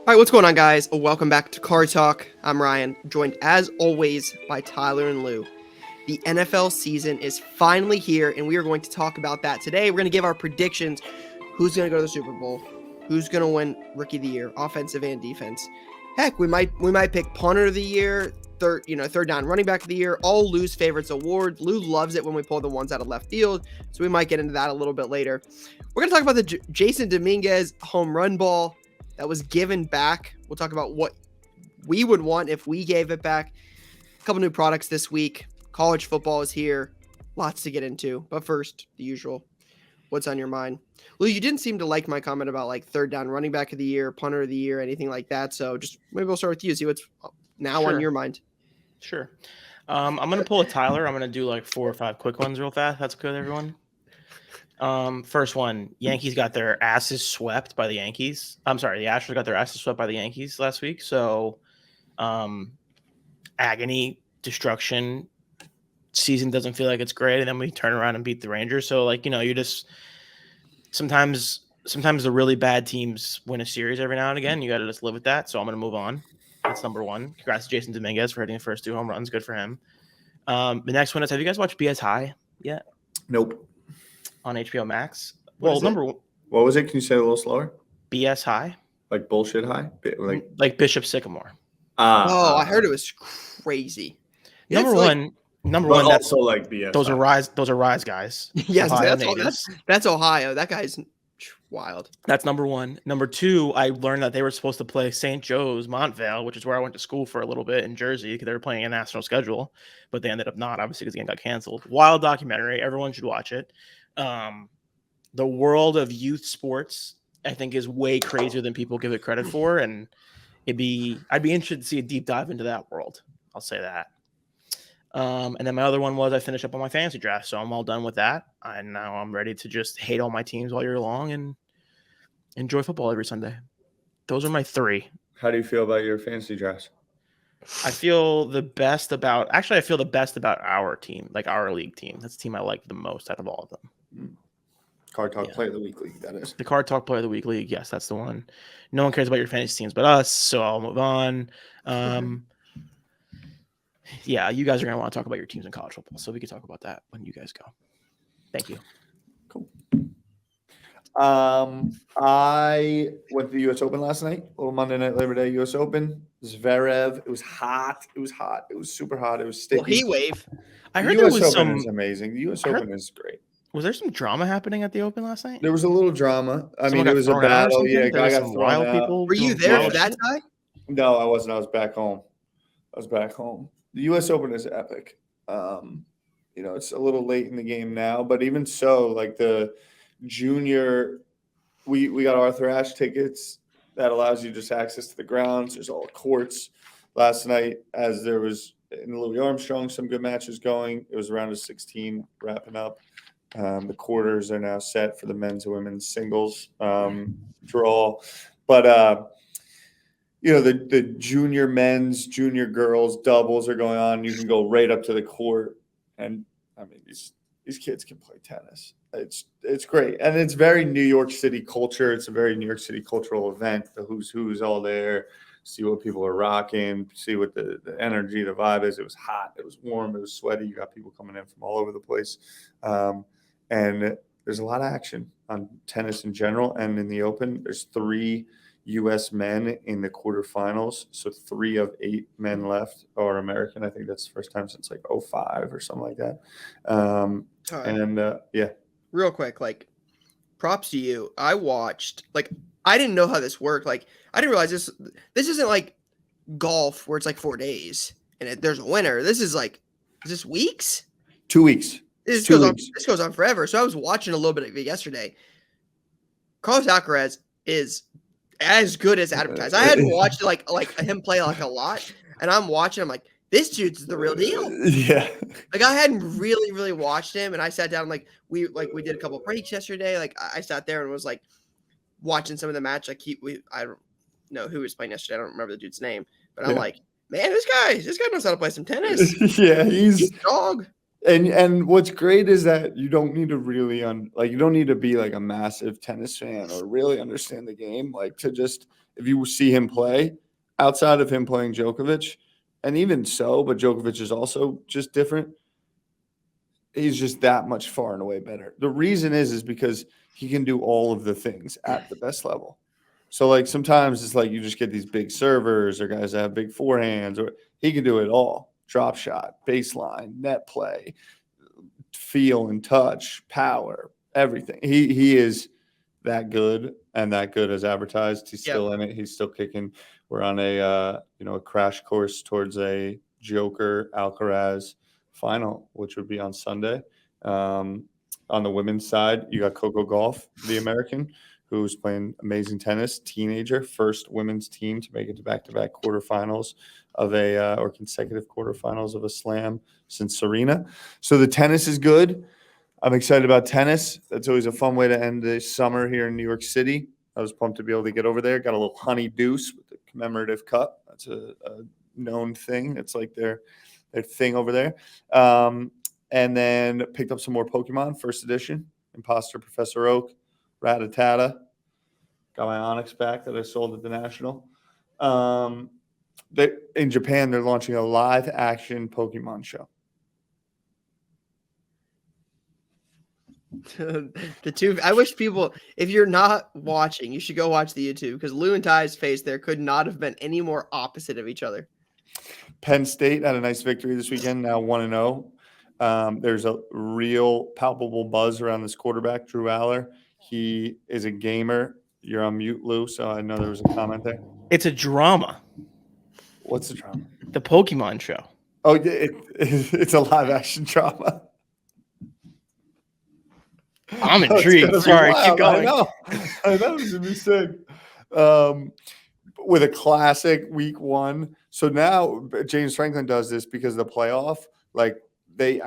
All right, what's going on, guys? Welcome back to Card Talk. I'm Ryan, joined as always by Tyler and Lou. The NFL season is finally here, and we are going to talk about that today. We're going to give our predictions: who's going to go to the Super Bowl, who's going to win Rookie of the Year, offensive and defense. Heck, we might pick Punter of the Year, third down running back of the year. All Lou's favorites award. Lou loves it when we pull the ones out of left field, so we might get into that a little bit later. We're going to talk about the Jasson Dominguez home run ball that was given back. We'll talk about what we would want if we gave it back. A couple new products this week. College football is here. Lots to get into. But first, the usual. What's on your mind? Lou, you didn't seem to like my comment about like third down running back of the year, punter of the year, anything like that. So just maybe we'll start with you. See what's now on your mind. Sure. I'm going to pull a Tyler. I'm going to do like 4 or 5 quick ones real fast. That's good, everyone. First one, Yankees got their asses swept by the Yankees. I'm sorry, the Astros got their asses swept by the Yankees last week. So, agony, destruction, season doesn't feel like it's great, and then we turn around and beat the Rangers. So, you just sometimes the really bad teams win a series every now and again. You got to just live with that. So I'm going to move on. That's number one. Congrats to Jasson Dominguez for hitting the first 2 home runs. Good for him. The next one is: have you guys watched BS High yet? Nope. On HBO Max. What was it? Can you say it a little slower? BS High. Like bullshit high? Like Bishop Sycamore. I heard it was crazy. Number one. That's also like BS. Those are Rise guys. Yes, that's Ohio. That guy's wild. That's number one. Number two, I learned that they were supposed to play St. Joe's Montvale, which is where I went to school for a little bit in Jersey, because they were playing a national schedule, but they ended up not, obviously, because the game got canceled. Wild documentary. Everyone should watch it. The world of youth sports, I think, is way crazier than people give it credit for, and I'd be interested to see a deep dive into that world. I'll say that. And then my other one was I finished up on my fantasy draft, so I'm all done with that. And now I'm ready to just hate all my teams all year long and enjoy football every Sunday. Those are my 3. How do you feel about your fantasy drafts? I feel the best about our team, like our league team. That's the team I like the most out of all of them. Card Talk Player of the Week League, that is. The Card Talk Player of the Week League, yes, that's the one. No one cares about your fantasy teams but us, so I'll move on. Yeah, you guys are going to want to talk about your teams in college football, so we can talk about that when you guys go. Thank you. Cool. I went to the U.S. Open last night, a little Monday Night Labor Day U.S. Open. Zverev, it was hot. It was super hot. It was sticky. Well, heat wave. I heard there was Open is amazing. The U.S. Open is great. Was there some drama happening at the Open last night? There was a little drama. It was a battle. Yeah, guy got thrown wild out. people. Were you there for that time? No, I wasn't. I was back home. The U.S. Open is epic. It's a little late in the game now, but even so, like the junior, we got Arthur Ashe tickets that allows you just access to the grounds. There's all the courts. Last night, as there was in Louis Armstrong, some good matches going. It was around a 16 wrapping up. The quarters are now set for the men's and women's singles draw. But the junior men's, junior girls doubles are going on. You can go right up to the court, and these kids can play tennis. It's great, and it's very New York City culture. It's a very New York City cultural event. The who's all there. See what people are rocking. See what the energy, the vibe is. It was hot. It was warm. It was sweaty. You got people coming in from all over the place, and there's a lot of action on tennis in general, and in the Open, there's 3 U.S. men in the quarterfinals. So 3 of 8 men left are American. I think that's the first time since like 2005 or something like that. Yeah. Real quick, props to you. I watched, I didn't know how this worked. I didn't realize this isn't like golf where it's like 4 days and there's a winner. This is this weeks? 2 weeks. This goes on forever. So I was watching a little bit of it yesterday. Carlos Alcaraz is as good as advertised. I hadn't watched like him play a lot, and I'm watching. I'm like, this dude's the real deal. Yeah. I hadn't really watched him, and I sat down. We did a couple of breaks yesterday. I sat there and was watching some of the match. I don't know who was playing yesterday. I don't remember the dude's name, but I'm like, man, this guy knows how to play some tennis. Yeah, he's a dog. And what's great is that you don't need to really you don't need to be like a massive tennis fan or really understand the game. Like to just if you see him play outside of him playing Djokovic, and even so, but Djokovic is also just different. He's just that much far and away better. The reason is because he can do all of the things at the best level. So like sometimes it's like you just get these big servers or guys that have big forehands, or he can do it all. Drop shot, baseline, net play, feel and touch, power, everything. He is that good and that good as advertised. He's still in it. He's still kicking. We're on a crash course towards a Joker Alcaraz final, which would be on Sunday. On the women's side, you got Coco Gauff, the American, who's playing amazing tennis, teenager, first women's team to make it to back-to-back quarterfinals of or consecutive quarterfinals of a slam since Serena. So the tennis is good. I'm excited about tennis. That's always a fun way to end the summer here in New York City. I was pumped to be able to get over there. Got a little honey deuce with the commemorative cup. That's a known thing. It's like their thing over there. And then picked up some more Pokemon, first edition, Imposter Professor Oak, Rattata. Got my Onyx back that I sold at the National. In Japan, they're launching a live-action Pokemon show. I wish people, if you're not watching, you should go watch the YouTube because Lou and Ty's face there could not have been any more opposite of each other. Penn State had a nice victory this weekend, now 1-0. There's a real palpable buzz around this quarterback, Drew Aller. He is a gamer. You're on mute, Lou, so I know there was a comment there. It's a drama. What's the drama? The Pokemon show. Oh, it's a live-action drama. I'm intrigued. Sorry, keep going. I know. It's a mistake. With a classic week one. So now James Franklin does this because of the playoff. Like they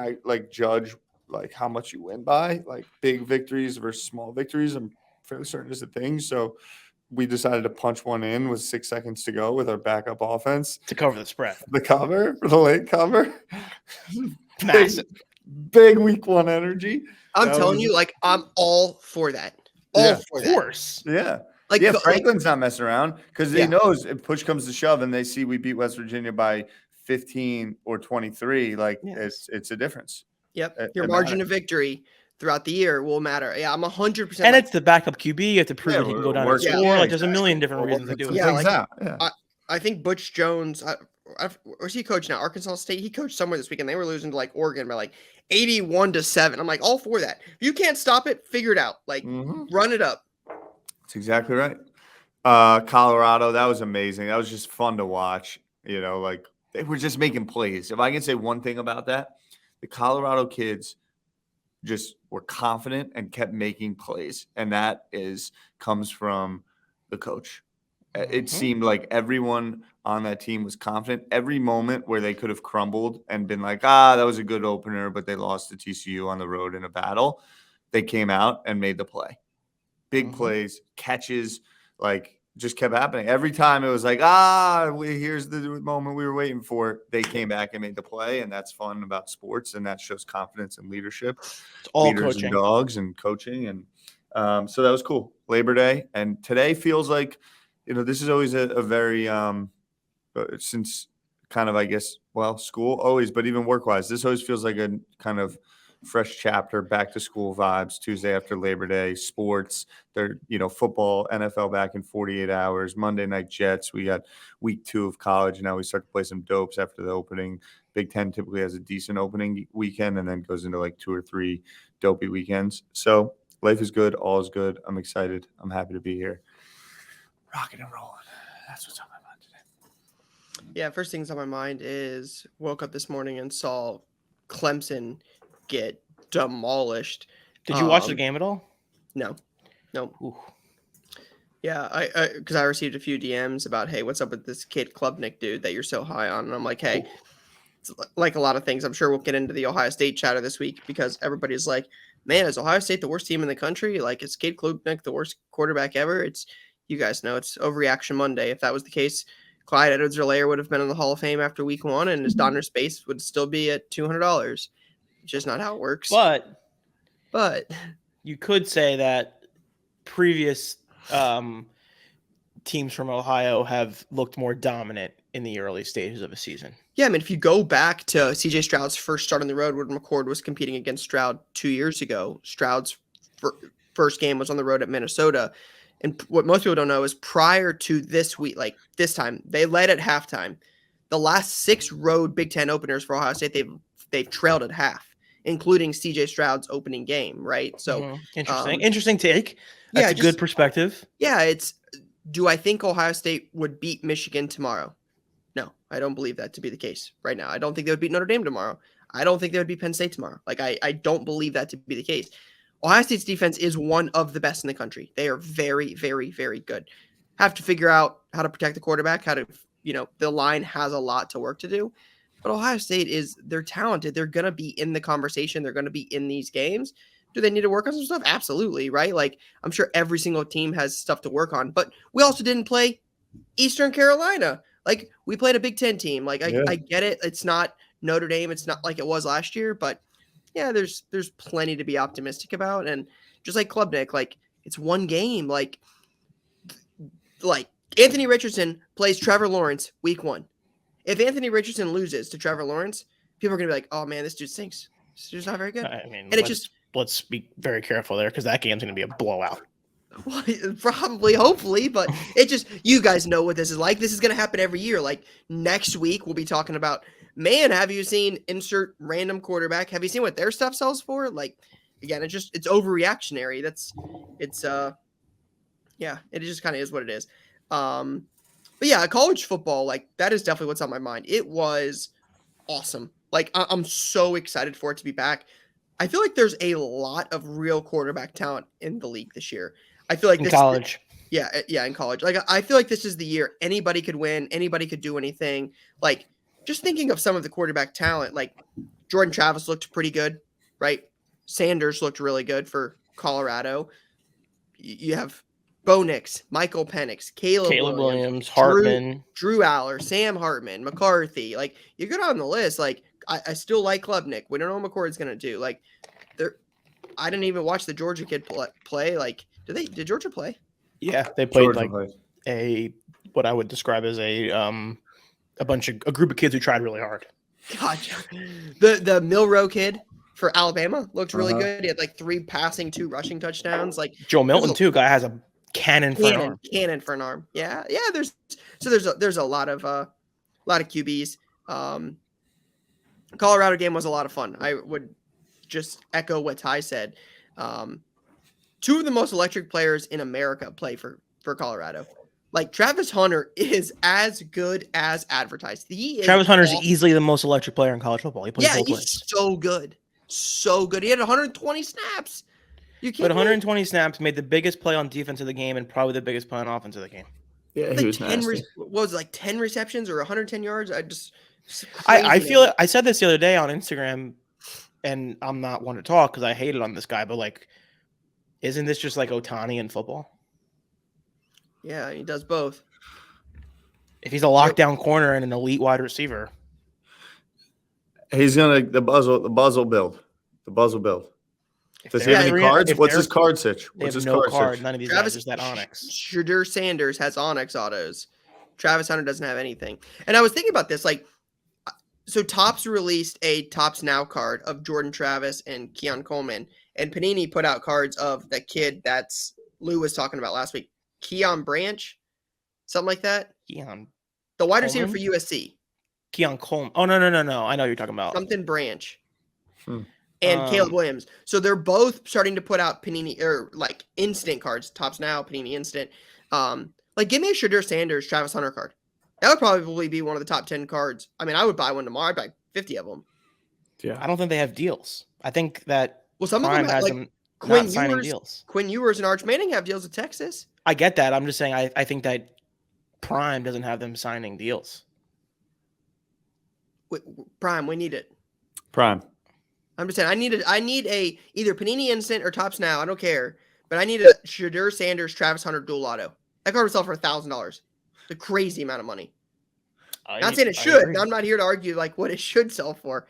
judge like how much you win by, like big victories versus small victories. I'm fairly certain is a thing. So we decided to punch one in with 6 seconds to go with our backup offense to cover the spread. The late cover. Massive. Big week one energy. I'm telling you, like, I'm all for that. Of course. Yeah. Like, Franklin's not messing around because he knows if push comes to shove and they see we beat West Virginia by 15 or 23, it's a difference. Yep. Your margin of victory throughout the year will matter. Yeah, I'm 100%. And it's the backup QB. You have to prove that he can go down and score. Yeah, like, there's a million different reasons to do it. Yeah, I think Butch Jones, where's he coach now? Arkansas State. He coached somewhere this weekend. They were losing to like Oregon by like 81-7. I'm like, all for that. If you can't stop it, figure it out. Like, run it up. That's exactly right. Colorado, that was amazing. That was just fun to watch. You know, like they were just making plays. If I can say one thing about that, the Colorado kids just were confident and kept making plays. And that comes from the coach. It seemed like everyone on that team was confident. Every moment where they could have crumbled and been like, that was a good opener, but they lost to TCU on the road in a battle, they came out and made the play. Big plays, catches, like just kept happening. Every time it was like, here's the moment we were waiting for. They came back and made the play, and that's fun about sports, and that shows confidence and leadership. It's all leaders coaching. And dogs and coaching. And so that was cool. Labor Day. And today feels like, this is always a very since kind of, I guess, school always, but even work-wise, this always feels like a kind of fresh chapter, back to school vibes, Tuesday after Labor Day, sports, football, NFL back in 48 hours, Monday night Jets. We got week 2 of college. Now we start to play some dopes after the opening. Big Ten typically has a decent opening weekend and then goes into like 2 or 3 dopey weekends. So life is good. All is good. I'm excited. I'm happy to be here. Rocking and rolling. That's what's on my mind today. Yeah, first things on my mind is woke up this morning and saw Clemson get demolished. Did you watch the game at all? No. Ooh. Yeah, I because I received a few DMs about, hey, what's up with this Kid Klubnik dude that you're so high on? And I'm like, hey, it's like a lot of things. I'm sure we'll get into the Ohio State chatter this week because everybody's like, man, is Ohio State the worst team in the country? Like, is Kid Klubnik the worst quarterback ever? You guys know it's overreaction Monday. If that was the case, Clyde Edwards-Helaire would have been in the Hall of Fame after week 1, and his Donner Space would still be at $200. It's just not how it works. But you could say that previous teams from Ohio have looked more dominant in the early stages of a season. Yeah, I mean, if you go back to CJ Stroud's first start on the road when McCord was competing against Stroud 2 years ago, Stroud's first game was on the road at Minnesota. And what most people don't know is prior to this week, like this time, they led at halftime. The last 6 road Big Ten openers for Ohio State, they've trailed at half, including CJ Stroud's opening game, right? So interesting take. That's a good perspective. Yeah, do I think Ohio State would beat Michigan tomorrow? No, I don't believe that to be the case right now. I don't think they would beat Notre Dame tomorrow. I don't think they would beat Penn State tomorrow. Like, I don't believe that to be the case. Ohio State's defense is one of the best in the country. They are very, very, very good. Have to figure out how to protect the quarterback, the line has a lot to work to do. But Ohio State they're talented. They're going to be in the conversation. They're going to be in these games. Do they need to work on some stuff? Absolutely, right? Like, I'm sure every single team has stuff to work on. But we also didn't play Eastern Carolina. Like, we played a Big Ten team. Like, I get it. It's not Notre Dame. It's not like it was last year. But, yeah, there's plenty to be optimistic about. And just like Klubnik, like, it's one game. Like Anthony Richardson plays Trevor Lawrence week 1. If Anthony Richardson loses to Trevor Lawrence, people are going to be like, oh, man, this dude stinks. This dude's not very good. I mean, let's be very careful there because that game's going to be a blowout. Well, probably, hopefully, but you guys know what this is like. This is going to happen every year. Like, next week, we'll be talking about, man, have you seen insert random quarterback? Have you seen what their stuff sells for? Like, again, it's overreactionary. It just kind of is what it is. But yeah, college football, like, that is definitely what's on my mind. It was awesome. Like, I'm so excited for it to be back. I feel like there's a lot of real quarterback talent in the league this year. I feel like in college. In college. Like, I feel like this is the year anybody could win, anybody could do anything. Like, just thinking of some of the quarterback talent, like Jordan Travis looked pretty good, right? Sanders looked really good for Colorado. You have Bo Nix, Michael Penix, Caleb Williams, Hartman, Drew Aller, Sam Hartman, McCarthy. Like, you go down the list. Like, I still like Klubnik. We don't know what McCord's going to do. Like, I didn't even watch the Georgia kid play. Like, did Georgia play? Yeah, they played what I would describe as a group of kids who tried really hard. Gotcha. The Milroe kid for Alabama looked really good. He had like 3 passing, 2 rushing touchdowns. Like, Joe Milton too. Guy has a cannon for an arm. Yeah. There's a lot of QBs. Colorado game was a lot of fun. I would just echo what Ty said. 2 of the most electric players in America play for Colorado. Like, Travis Hunter is as good as advertised. Travis Hunter is easily the most electric player in college football. He plays both ways. He's so good. So good. He had 120 snaps. But 120 snaps, made the biggest play on defense of the game and probably the biggest play on offense of the game. Yeah, he was nasty. What was it, like 10 receptions or 110 yards? I feel I said this the other day on Instagram, and I'm not one to talk because I hated on this guy, but like, isn't this just like Ohtani in football? Yeah, he does both. If he's a lockdown corner and an elite wide receiver, he's gonna the buzz will build. Does he have any cards? What's his card sitch? What's his card? None of these guys. Just that Onyx. Shadur Sanders has Onyx autos. Travis Hunter doesn't have anything. And I was thinking about this, like, so Topps released a Topps Now card of Jordan Travis and Keon Coleman, and Panini put out cards of the kid that's Lou was talking about last week, Keon Branch, something like that. Keon, the wide receiver for USC. Keon Coleman. Oh no! I know who you're talking about. Something Branch. And Caleb Williams. So they're both starting to put out Panini or like instant cards, Topps Now, Panini Instant. Like, give me a Shadur Sanders, Travis Hunter card. That would probably be one of the top 10 cards. I mean, I would buy one tomorrow. I'd buy 50 of them. Yeah. I don't think they have deals. I think that some Prime of them has like them Quinn not signing Ewers, deals. Quinn Ewers and Arch Manning have deals with Texas. I get that. I'm just saying I think that Prime doesn't have them signing deals. Prime, we need it. Prime. I'm just saying I need a either Panini Instant or Topps Now. I don't care. But I need a Shadur Sanders, Travis Hunter dual auto. That card would sell for $1,000. It's a crazy amount of money. Not saying it should. I'm not here to argue like what it should sell for.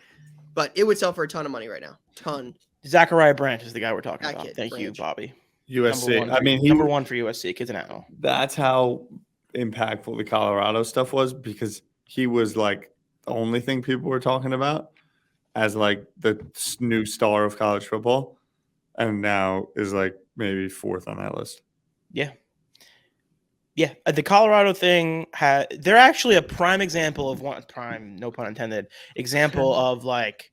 but it would sell for a ton of money right now. Ton. Zachariah Branch is the guy we're talking That about. kid, Thank you, Branch. Bobby. USC. Number one for USC. Kids in Atno. That's how impactful the Colorado stuff was, because he was like the only thing people were talking about as like the new star of college football, and now is like maybe fourth on that list. Yeah. Yeah, the Colorado thing they're actually a prime example of no pun intended, example of like,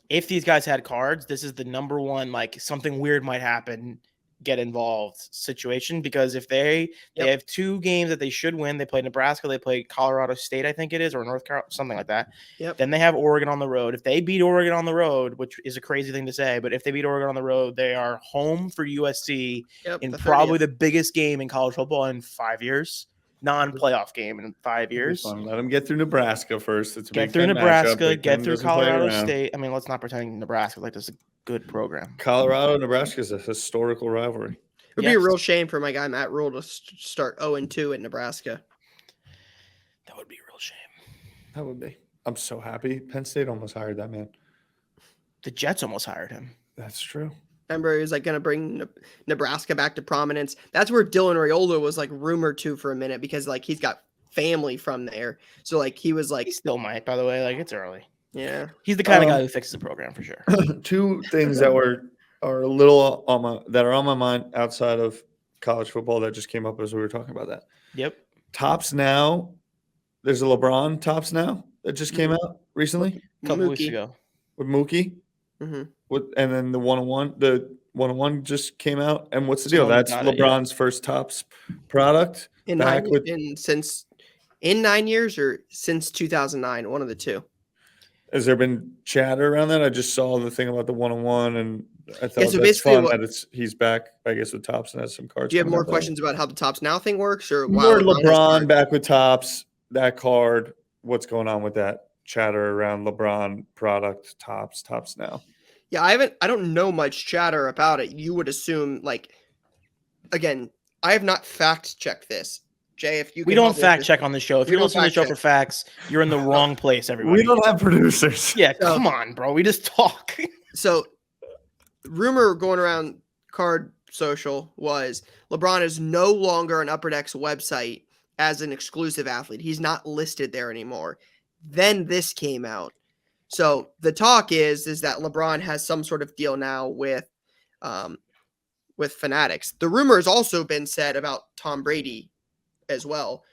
if these guys had cards, this is the number one, like something weird might happen, get involved situation, because if they have 2 games that they should win, they play Nebraska, they play Colorado State, I think it is, or North Carolina, something like that. Yep. Then they have Oregon on the road. If they beat Oregon on the road, which is a crazy thing to say, but if they beat Oregon on the road, they are home for USC in probably the biggest game in college football in 5 years. Non-playoff game in 5 years. Let them get through Nebraska first. It's a get through Nebraska, get through Colorado State. I mean, let's not pretend Nebraska like this is a good program. Colorado, Nebraska is a historical rivalry. It would be a real shame for my guy Matt Rule to start 0-2 at Nebraska. That would be a real shame. That would be. I'm so happy. Penn State almost hired that man. The Jets almost hired him. That's true. Remember, he was like going to bring Nebraska back to prominence. That's where Dylan Raiola was like rumored to for a minute, because like he's got family from there. So like he was like, he still might, by the way. Like, it's early. Yeah, he's the kind of guy who fixes the program for sure. 2 things that are a little on my mind outside of college football that just came up as we were talking about that. Yep. Tops Now. There's a LeBron Tops Now that just came out recently, a couple weeks ago, with Mookie. Mm-hmm. And then the 101 just came out. And what's the deal? That's LeBron's first Tops product. In 9 years or since 2009, one of the two. Has there been chatter around that? I just saw the thing about the 101, and I thought so that's fun that he's back, I guess, with Tops and has some cards. Do you have more questions about how the Tops Now thing works, or more LeBron back with Tops, that card? What's going on with that chatter around LeBron product Tops Now? Yeah, I don't know much chatter about it. You would assume, like, again, I have not fact checked this. Jay, if you we don't fact check on the show. If you're listening to the show for facts, you're in the wrong place, everybody. We don't have producers. Yeah, come on, bro. We just talk. So, rumor going around Card Social was LeBron is no longer on Upper Deck's website as an exclusive athlete. He's not listed there anymore. Then this came out. So the talk is that LeBron has some sort of deal now with Fanatics. The rumor has also been said about Tom Brady as well.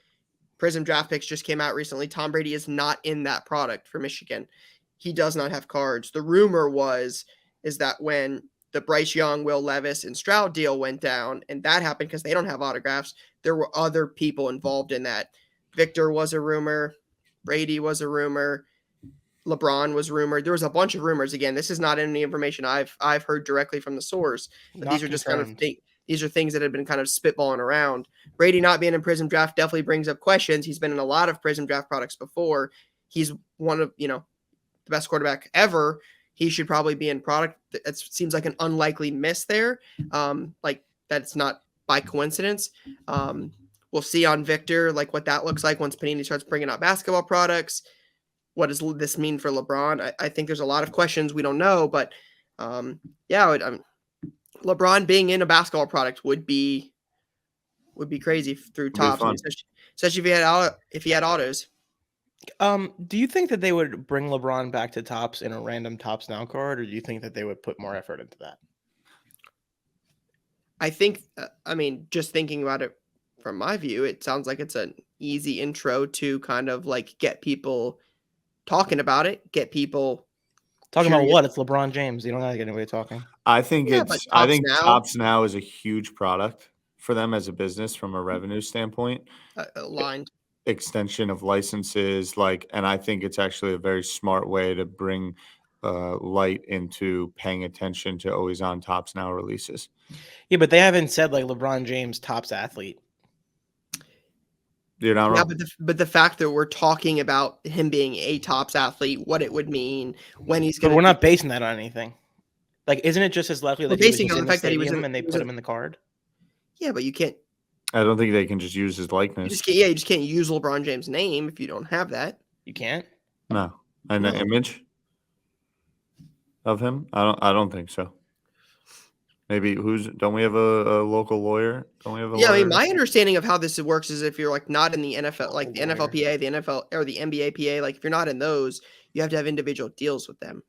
Prism Draft Picks just came out recently. Tom Brady is not in that product for Michigan. He does not have cards. The rumor is that when the Bryce Young, Will Levis, and Stroud deal went down, and that happened because they don't have autographs, there were other people involved in that. Victor was a rumor. Brady was a rumor. LeBron was rumored. There was a bunch of rumors. Again, this is not any information I've heard directly from the source. These are just kind of these are things that have been kind of spitballing around. Brady not being in Prism Draft definitely brings up questions. He's been in a lot of Prism Draft products before. He's one of, the best quarterback ever. He should probably be in product. It seems like an unlikely miss there. Like that's not by coincidence. We'll see on Victor, like what that looks like once Panini starts bringing out basketball products. What does this mean for LeBron? I think there's a lot of questions we don't know, but LeBron being in a basketball product would be crazy through Tops, especially if he had autos. Do you think that they would bring LeBron back to Tops in a random Tops Now card, or do you think that they would put more effort into that? I think, just thinking about it from my view, it sounds like it's an easy intro to kind of like get people talking about it, get people talking about what? It's LeBron James. You don't have to get anybody talking. I think Tops Now is a huge product for them as a business from a revenue standpoint. Aligned. Extension of licenses, and I think it's actually a very smart way to bring light into paying attention to always on Tops Now releases. Yeah, but they haven't said like LeBron James Tops athlete. You're not wrong. But the fact that we're talking about him being a Tops athlete, what it would mean when he's going. But we're not basing that on anything. Like, isn't it just as likely that basing he was on the fact that he was and they put him in the card? Yeah, but you can't. I don't think they can just use his likeness. You just can't use LeBron James' name if you don't have that. You can't? No. And the image? of him? I don't think so. Maybe don't we have a local lawyer? Don't we have a Yeah, I lawyer? mean, my understanding of how this works is if you're like not in the NFL, like the Local lawyer. NFLPA, the NFL or the NBAPA, like if you're not in those, you have to have individual deals with them.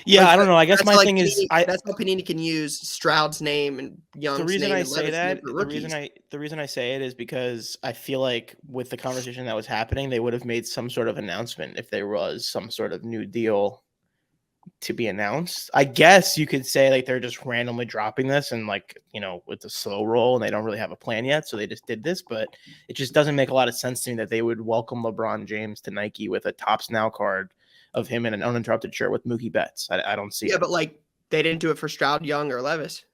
Yeah, Like I don't know. I guess that's my how, like thing is, that's how Panini can use Stroud's name and the Young's reason name I and say Levis' name that, for the rookies. reason I say it is because I feel like with the conversation that was happening, they would have made some sort of announcement if there was some sort of new deal to be announced. I guess you could say like they're just randomly dropping this and like, with a slow roll and they don't really have a plan yet. So they just did this, but it just doesn't make a lot of sense to me that they would welcome LeBron James to Nike with a Tops Now card of him in an uninterrupted shirt with Mookie Betts. I don't see Yeah, it. but like they didn't do it for Stroud, Young, or Levis.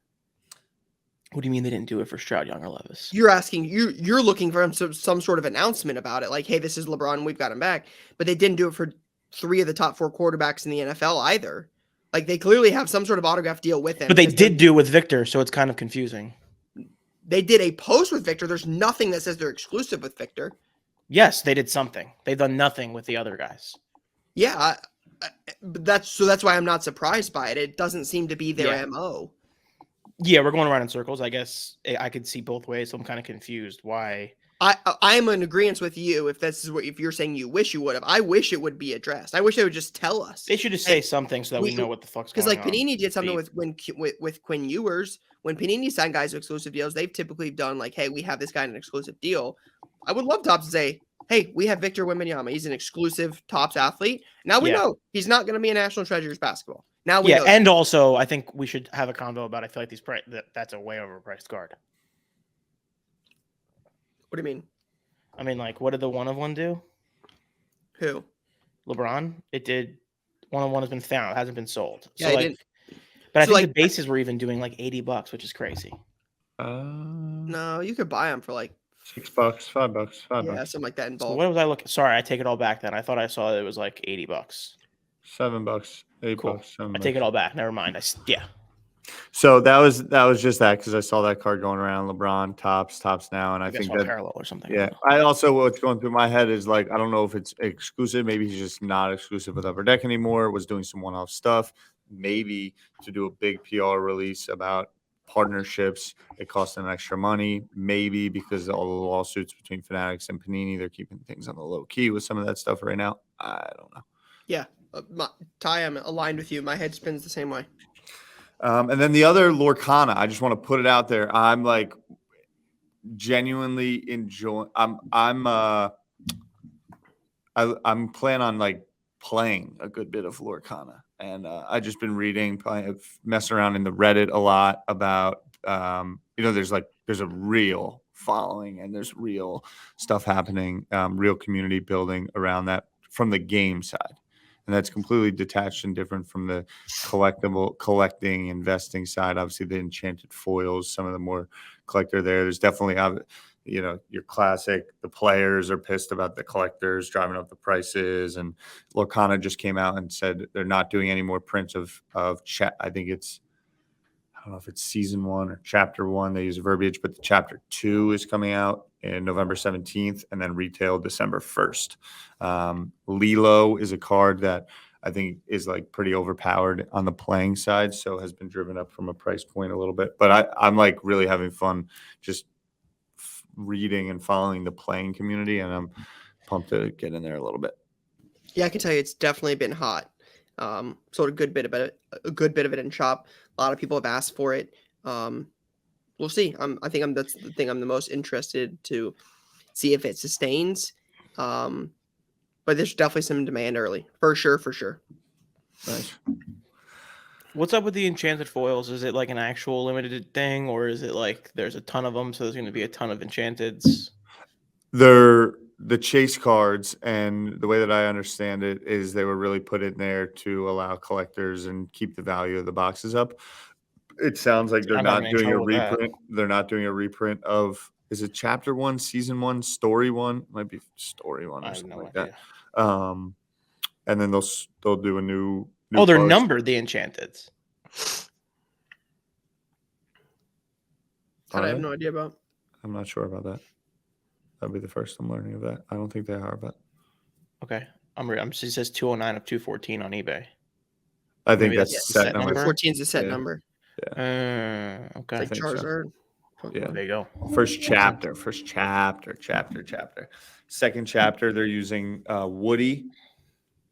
What do you mean they didn't do it for Stroud, Young, or Levis? You're asking you're looking for some sort of announcement about it, like, hey, this is LeBron, we've got him back. But they didn't do it for 3 of the top 4 quarterbacks in the NFL either. Like they clearly have some sort of autograph deal with him. But they did do it with Victor, so it's kind of confusing. They did a post with Victor. There's nothing that says they're exclusive with Victor. Yes, they did something. They've done nothing with the other guys. Yeah, but that's why I'm not surprised by it. It doesn't seem to be their MO. Yeah, we're going around in circles. I guess I could see both ways, so I'm kind of confused why. I am in agreement with you if you're saying you wish you would have. I wish it would be addressed. I wish they would just tell us. They should just say something so that we know what the fuck's going on. Because like Panini did something with Quinn Ewers. When Panini signed guys with exclusive deals, they've typically done like, hey, we have this guy in an exclusive deal. I would love Topps to say, hey, we have Victor Wembanyama. He's an exclusive Topps athlete. Now we know he's not going to be a National Treasures basketball. Now we know. And also I think we should have a convo about. I feel like that's a way overpriced card. What do you mean? I mean, like, what did the 1-of-1 do? Who? LeBron. It did. 1-of-1 has been found. It hasn't been sold. Yeah, so like, but I think the bases were even doing like $80, which is crazy. No, you could buy them for like $6, $5, $5. Yeah, something like that in bulk. So what was I looking? Sorry, I take it all back. Then I thought I saw it was like $80. $7, $8, Cool. $7. I take it all back. Never mind. So that was just that because I saw that card going around. LeBron Tops Now, and I think that parallel or something. Yeah, I also what's going through my head is like I don't know if it's exclusive. Maybe he's just not exclusive with Upper Deck anymore. Was doing some one-off stuff. Maybe to do a big PR release about partnerships, it costs them extra money. Maybe because of all the lawsuits between Fanatics and Panini, they're keeping things on the low key with some of that stuff right now. I don't know. Yeah, Ty, I'm aligned with you. My head spins the same way. And then the other Lorcana, I just want to put it out there. I'm like genuinely enjoying. I'm planning on like playing a good bit of Lorcana, and I just been reading, messing around in the Reddit a lot about there's a real following and there's real stuff happening, real community building around that from the game side. And that's completely detached and different from the collecting, investing side. Obviously, the enchanted foils, some of the more collector there. There's definitely, your classic. The players are pissed about the collectors driving up the prices. And Lorcana just came out and said they're not doing any more prints of chat. I think I don't know if it's season 1 or chapter 1. They use verbiage, but the chapter 2 is coming out in November 17th and then retail December 1st. Lilo is a card that I think is like pretty overpowered on the playing side, so has been driven up from a price point a little bit. But I'm like really having fun just reading and following the playing community, and I'm pumped to get in there a little bit. Yeah, I can tell you it's definitely been hot. Sold a good bit of it in shop. A lot of people have asked for it. We'll see. That's the thing I'm the most interested to see if it sustains. But there's definitely some demand early, for sure. Nice. What's up with the enchanted foils? Is it like an actual limited thing, or is it like there's a ton of them, so there's going to be a ton of enchanteds? They're the chase cards, and the way that I understand it is they were really put in there to allow collectors and keep the value of the boxes up. It sounds like they're not doing a reprint. They're not doing a reprint of, is it chapter 1, season 1, story 1? It might be story 1 or something like that. And then they'll do a new they're numbered, the enchanteds. That I have no idea about. I'm not sure about that. That'd be the first I'm learning of that. I don't think they are, but okay. She says 209 of 214 on eBay. I think Maybe that's that's the the set set number. number. 14 is a set Yeah. number. Okay. Like think so. Charizard. Yeah. There you go. First chapter. Second chapter, they're using Woody.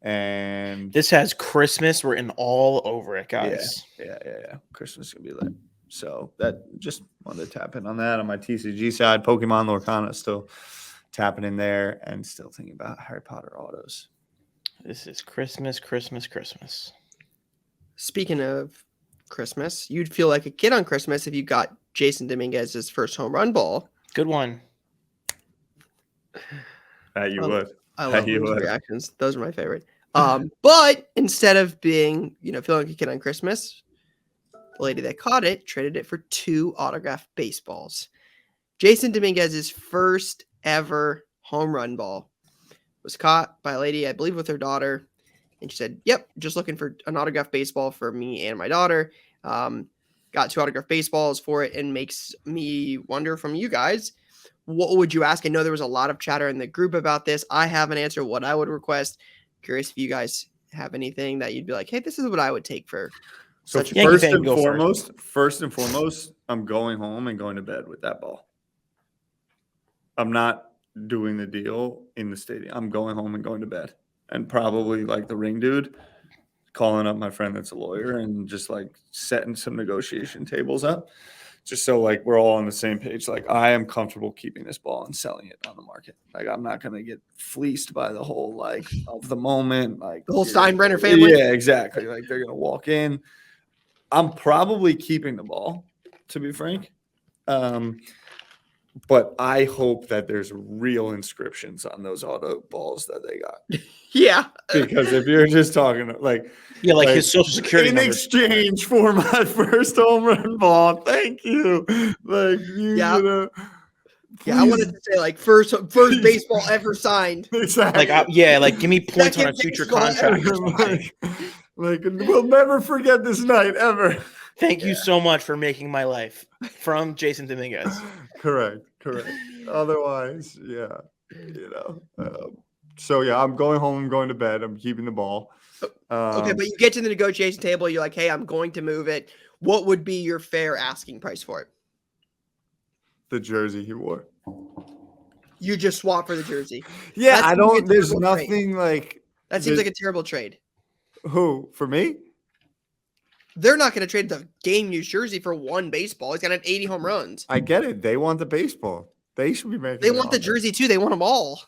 And This has Christmas written all over it, guys. yeah. Christmas gonna be lit. So that just wanted to tap in on that. On my TCG side, Pokemon Lorcana still tapping in there and still thinking about Harry Potter autos. This is Christmas. Speaking of Christmas, you'd feel like a kid on Christmas if you got Jasson Dominguez's first home run ball. Good one. You would. I love You those would. reactions. Those are my favorite. But instead of being, feeling like a kid on Christmas, the lady that caught it traded it for 2 autographed baseballs. Jasson Dominguez's first ever home run ball was caught by a lady, I believe, with her daughter. And she said, yep, just looking for an autographed baseball for me and my daughter. Got 2 autographed baseballs for it, and makes me wonder from you guys, what would you ask? I know there was a lot of chatter in the group about this. I have an answer what I would request. Curious if you guys have anything that you'd be like, hey, this is what I would take for So such a first fan, and go foremost, I'm going home and going to bed with that ball. I'm not doing the deal in the stadium. I'm going home and going to bed. And probably like the ring dude, calling up my friend that's a lawyer and just like setting some negotiation tables up. Just so like we're all on the same page. Like I am comfortable keeping this ball and selling it on the market. Like I'm not gonna get fleeced by the whole like of the moment. Like the whole Steinbrenner family. Yeah, exactly. Like they're gonna walk in. I'm probably keeping the ball, to be frank. But I hope that there's real inscriptions on those auto balls that they got. Yeah. Because if you're just talking like his social security in number. exchange for my first home run ball, thank you. Like you Yeah. please. I wanted to say like first baseball ever signed. Exactly. Like give me points on a Second future baseball contract. ever or something. like we'll never forget this night ever. Thank you so much for making my life. From Jasson Dominguez. Correct. Otherwise, yeah, so yeah, I'm going home. I'm going to bed. I'm keeping the ball. Okay, but you get to the negotiation table. You're like, hey, I'm going to move it. What would be your fair asking price for it? The jersey he wore. You just swap for the jersey. Yeah, That I seems like a don't. There's terrible trade. nothing like. That seems like a terrible trade. Who for me? They're not going to trade the game used jersey for 1 baseball. He's going to have 80 home runs. I get it. They want the baseball. They should be making. They want the jersey too. They want them all.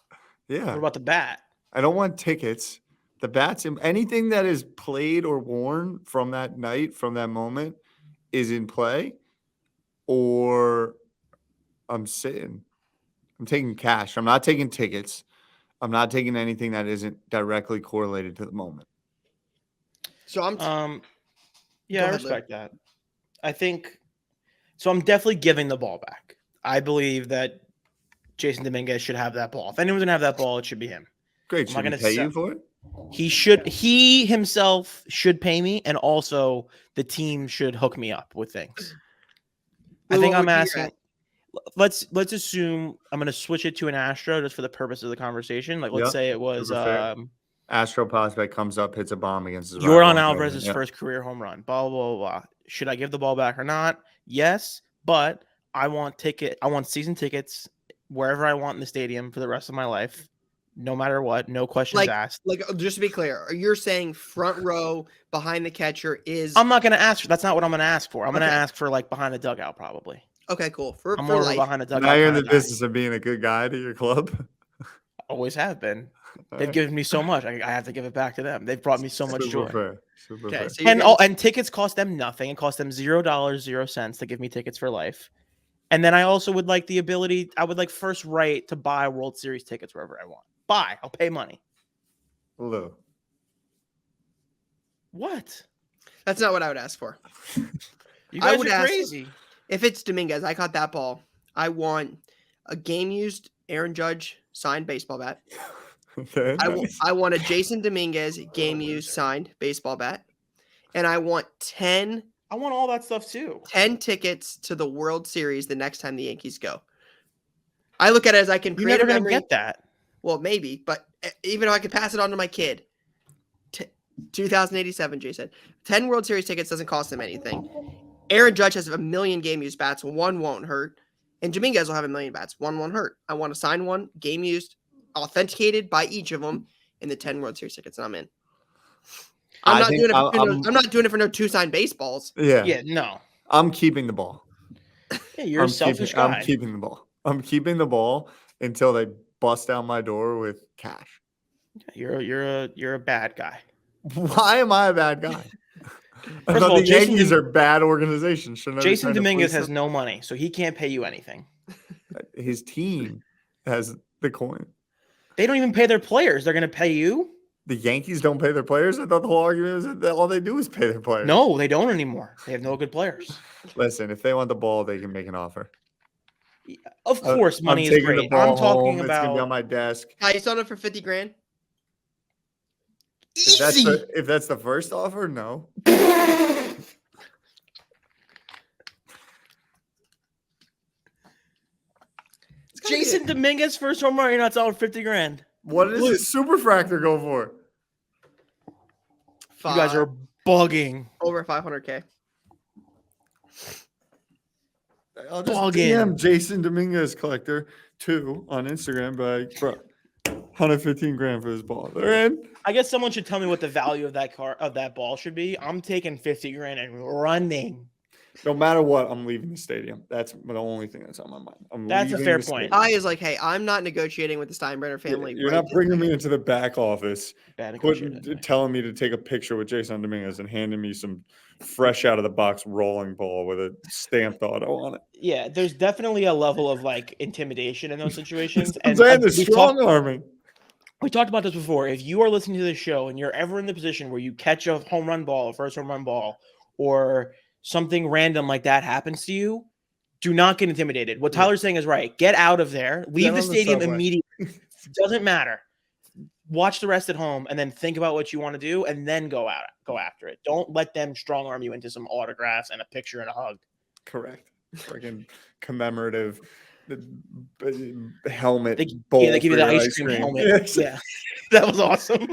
Yeah. What about the bat? I don't want tickets. The bats, anything that is played or worn from that night, from that moment, is in play. Or I'm sitting. I'm taking cash. I'm not taking tickets. I'm not taking anything that isn't directly correlated to the moment. So I'm. Yeah, I respect that. I think so. I'm definitely giving the ball back. I believe that Jasson Dominguez should have that ball. If anyone's gonna have that ball, it should be him. Great. Should he pay you for it? He himself should pay me, and also the team should hook me up with things. I think I'm asking. Let's assume I'm gonna switch it to an Astro just for the purpose of the conversation. Like let's say it was Astro prospect comes up, hits a bomb against his Yordan Alvarez's first career home run. Blah, blah, blah, blah. Should I give the ball back or not? Yes, but I want season tickets wherever I want in the stadium for the rest of my life, no matter what, no questions asked. Like, just to be clear, you're saying front row behind the catcher is. I'm not going to ask. That's not what I'm going to ask for. I'm going to ask for like behind the dugout, probably. Okay, cool. I'm more behind the dugout. Now you're in the business of being a good guy to your club. Always have been. They've given me so much. I have to give it back to them. They've brought me so much joy. Super fair. So and tickets cost them nothing. It cost them $0 to give me tickets for life. And then I also would like the ability. I would like first right to buy World Series tickets wherever I want. I'll pay money. Lou. What? That's not what I would ask for. You guys are crazy. If it's Dominguez, I caught that ball. I want a game used Aaron Judge signed baseball bat. Okay, I want a Jasson Dominguez game used signed baseball bat. And I want 10. I want all that stuff too. 10 tickets to the World Series the next time the Yankees go. I look at it as I can You're create never a going to memory. get that. Well, maybe, but even if I could pass it on to my kid, 2087, Jason. 10 World Series tickets doesn't cost him anything. Aaron Judge has a million game-used bats. One won't hurt. And Dominguez will have a million bats. One won't hurt. I want to sign one, game-used, authenticated by each of them, in the 10 World Series tickets, and I'm in. I'm not doing it for no two-signed baseballs. Yeah. Yeah, no. I'm keeping the ball. Yeah, you're a selfish guy. I'm keeping the ball. I'm keeping the ball until they bust down my door with cash. You're a bad guy. Why am I a bad guy? I First of thought all, the Yankees are bad organizations. Jasson Dominguez has no money, so he can't pay you anything. His team has the coin. They don't even pay their players. They're going to pay you? The Yankees don't pay their players? I thought the whole argument was that all they do is pay their players. No, they don't anymore. They have no good players. Listen, if they want the ball, they can make an offer. Of course, money is great. I'm talking about. It's going to be on my desk. You selling it for $50,000? Easy. If that's the first offer, no. Jasson Dominguez first home run. You're not selling $50,000. What does his superfractor go for? You guys are bugging. Over $500K. I'll just DM Jasson Dominguez Collector 2 on Instagram. But bro, $115,000 for this ball. They're in. I guess someone should tell me what the value of that ball should be. I'm taking $50,000 and running. No matter what, I'm leaving the stadium. That's the only thing that's on my mind. That's a fair point. I is like, hey, I'm not negotiating with the Steinbrenner family. You're not bringing me into the back office, Bad telling me to take a picture with Jasson Dominguez and handing me some fresh out of the box rolling ball with a stamped auto on it. Yeah, there's definitely a level of like intimidation in those situations. And the strong arming. We talked about this before. If you are listening to this show and you're ever in the position where you catch a home run ball, a first home run ball, or something random like that happens to you, do not get intimidated. What Tyler's saying is right. Get out of there. Leave the stadium immediately. Doesn't matter. Watch the rest at home and then think about what you want to do and then go after it. Don't let them strong arm you into some autographs and a picture and a hug. Correct. Freaking commemorative helmet. They give you the ice cream helmet. Yeah. That was awesome.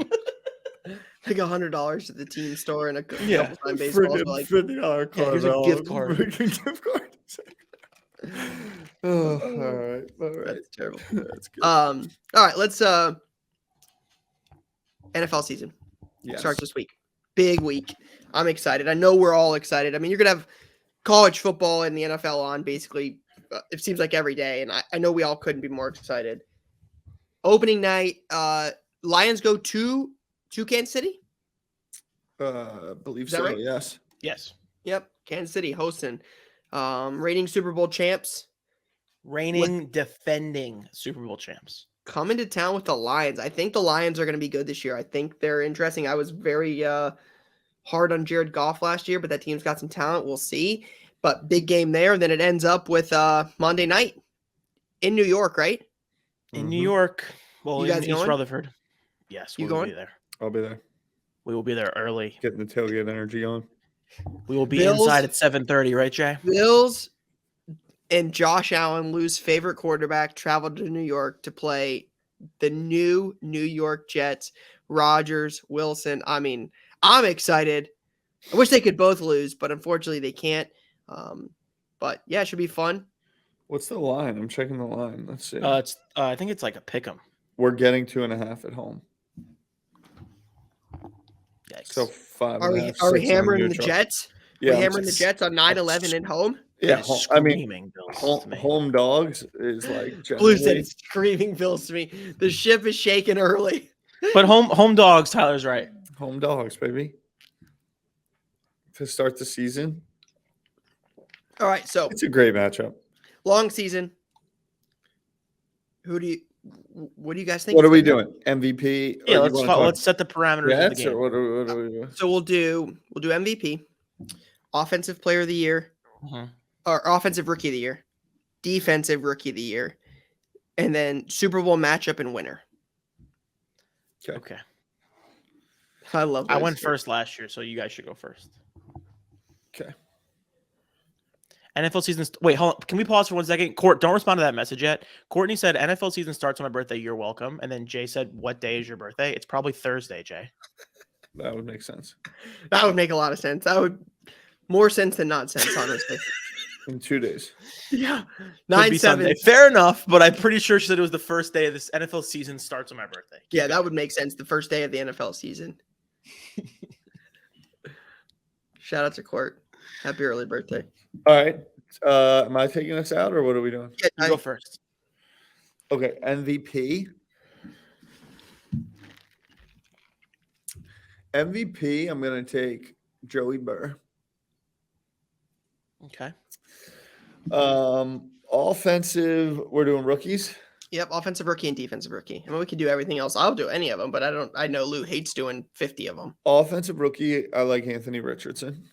Like $100 at the team store and a freaking like $50 card. Here's a gift card. Freaking gift card. Oh, all right. That's terrible. That's good. All right, let's NFL season starts this week. Big week. I'm excited. I know we're all excited. I mean, you're gonna have college football and the NFL on basically. It seems like every day, and I know we all couldn't be more excited. Opening night, Lions go to Kansas City? Believe Is that so, right? yes. Yes. Yep. Kansas City hosting. Reigning Super Bowl champs. Defending Super Bowl champs. Coming to town with the Lions. I think the Lions are going to be good this year. I think they're interesting. I was very hard on Jared Goff last year, but that team's got some talent. We'll see. But big game there. Then it ends up with Monday night in New York, right? In New York. Well, you guys in East Rutherford. Yes, we will be there. I'll be there. We will be there early. Getting the tailgate energy on. We will be inside at 7:30, right, Jay? Bills and Josh Allen, Lou's favorite quarterback, traveled to New York to play the new New York Jets. Rodgers, Wilson. I mean, I'm excited. I wish they could both lose, but unfortunately they can't. But yeah, it should be fun. What's the line? I'm checking the line. Let's see. I think it's like a pick 'em. We're getting 2.5 at home. Yikes. So 5. Are we hammering the Jets? Yeah, We're hammering the Jets on 9-11 at home? Yeah, I mean, Bills home dogs is like Blue said screaming Bills to me. The ship is shaking early. But home dogs, Tyler's right. Home dogs, baby. To start the season. All right, so it's a great matchup. Long season. What do you guys think? What are we doing? MVP? Yeah, let's set the parameters of the game. Or what are we doing? So we'll do MVP, offensive player of the year, or offensive rookie of the year, defensive rookie of the year, and then Super Bowl matchup and winner. Okay. I love that. I went first last year, so you guys should go first. Okay. NFL season. Wait, hold on. Can we pause for 1 second? Court, don't respond to that message yet. Courtney said NFL season starts on my birthday. You're welcome. And then Jay said, "What day is your birthday?" It's probably Thursday, Jay. That would make sense. That would make a lot of sense. That would more sense than not sense, honestly. In 2 days. Yeah. Could be 9-7. Sunday. Fair enough, but I'm pretty sure she said it was the first day of this NFL season starts on my birthday. Yeah, that would make sense. The first day of the NFL season. Shout out to Court. Happy early birthday. All right. Am I taking us out or what are we doing? You go first. Okay. MVP. MVP, I'm going to take Joey Burr. Okay. Offensive, we're doing rookies. Yep, offensive rookie and defensive rookie. I mean, we could do everything else. I'll do any of them, but I know Lou hates doing 50 of them. Offensive rookie, I like Anthony Richardson.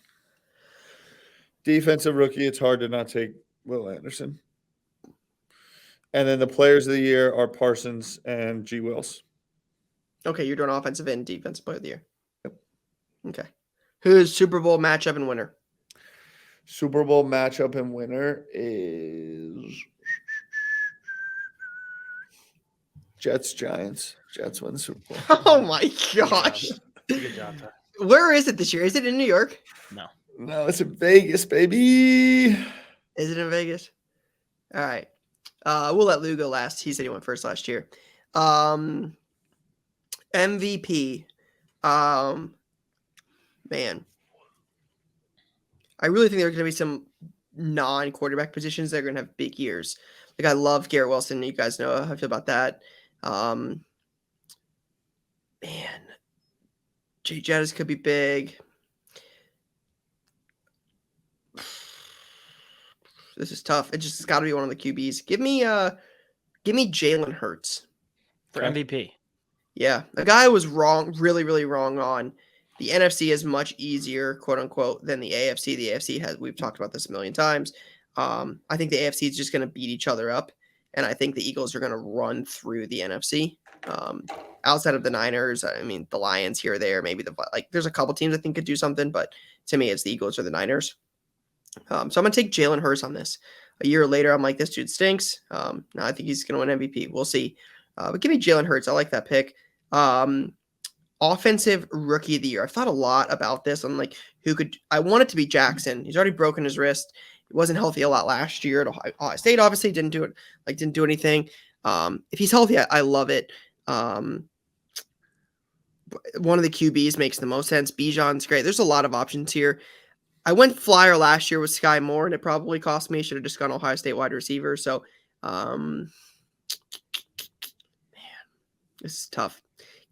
Defensive rookie, it's hard to not take Will Anderson. And then the players of the year are Parsons and G. Wills. Okay, you're doing offensive and defensive player of the year. Yep. Okay. Who's Super Bowl matchup and winner? Super Bowl matchup and winner is Jets Giants. Jets win the Super Bowl. Oh my gosh. Good job, Ty. Where is it this year? Is it in New York? No. No, it's in Vegas, baby. Is it in Vegas? All right. We'll let Lou go last. He said he went first last year. MVP. Man. I really think there are going to be some non-quarterback positions that are going to have big years. Like, I love Garrett Wilson. You guys know how I feel about that. Man. Jay Jettis could be big. This is tough. It's got to be one of the QBs. Give me Jalen Hurts For MVP. Yeah, the guy was wrong, really, really wrong on. The NFC is much easier, quote unquote, than the AFC. The AFC has, we've talked about this a million times. I think the AFC is just going to beat each other up, and I think the Eagles are going to run through the NFC. Outside of the Niners, I mean, the Lions here or there, maybe there's a couple teams I think could do something, but to me, it's the Eagles or the Niners. So I'm going to take Jalen Hurts on this. A year later, I'm like, this dude stinks. No, I think he's going to win MVP. We'll see. But give me Jalen Hurts. I like that pick. Offensive rookie of the year. I've thought a lot about this. I'm like, I want it to be Jackson. He's already broken his wrist. He wasn't healthy a lot last year at Ohio State. Obviously, didn't do anything. If he's healthy, I love it. One of the QBs makes the most sense. Bijan's great. There's a lot of options here. I went flyer last year with Sky Moore, and it probably cost me. Should have just gone Ohio State wide receiver. So, man, this is tough.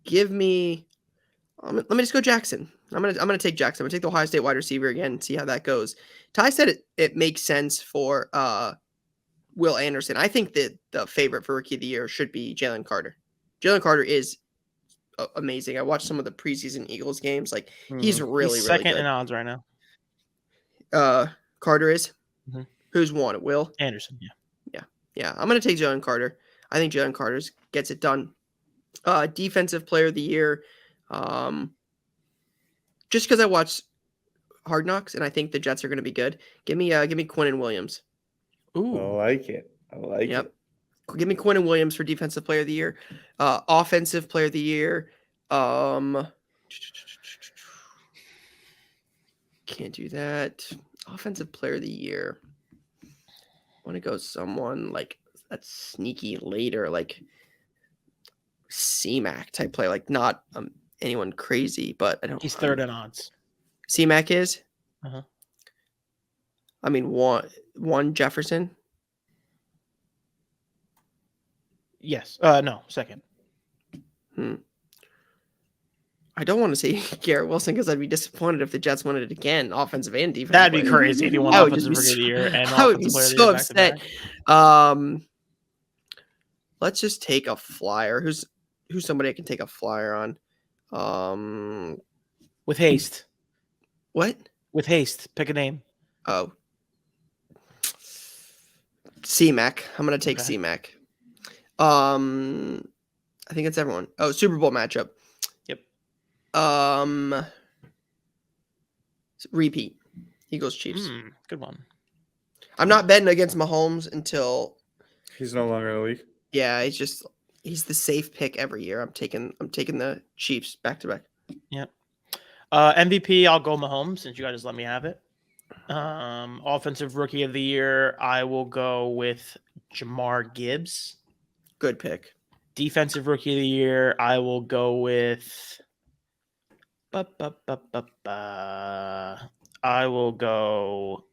Give me. Let me just go Jackson. I'm gonna take Jackson. I'm gonna take the Ohio State wide receiver again and see how that goes. Ty said it makes sense for Will Anderson. I think that the favorite for rookie of the year should be Jalen Carter. Jalen Carter is amazing. I watched some of the preseason Eagles games. Like he's really second good. in odds right now. Carter is. Mm-hmm. Who's won? Will Anderson. Yeah. I'm gonna take Jalen Carter. I think Jalen Carter gets it done. Defensive player of the year. Just because I watched Hard Knocks and I think the Jets are going to be good. Give me Quinnen Williams. Ooh, I like it. Yep. Give me Quinnen Williams for defensive player of the year. Offensive player of the year. Can't do that. Offensive player of the year. I want to go someone like that's sneaky later, like C-Mac type player, like not anyone crazy, but I don't. He's third in odds. C-Mac is. Uh-huh. I mean, one Jefferson. Yes. No, second. I don't want to say Garrett Wilson because I'd be disappointed if the Jets wanted it again, offensive and defensive. That'd be crazy if you won offensive rookie of the year and I would be so upset. Let's just take a flyer. Who's somebody I can take a flyer on? With haste. What? With haste. Pick a name. Oh. C-Mac. I'm gonna take C-Mac. I think it's everyone. Oh, Super Bowl matchup. Yep. Repeat. Eagles Chiefs. Good one. I'm not betting against Mahomes until He's no longer in the league. yeah, he's the safe pick every year. I'm taking the Chiefs back to back. Yep. MVP, I'll go Mahomes since you guys just let me have it. Offensive Rookie of the Year, I will go with Jamar Gibbs. Good pick. Defensive Rookie of the Year, I will go with. I will go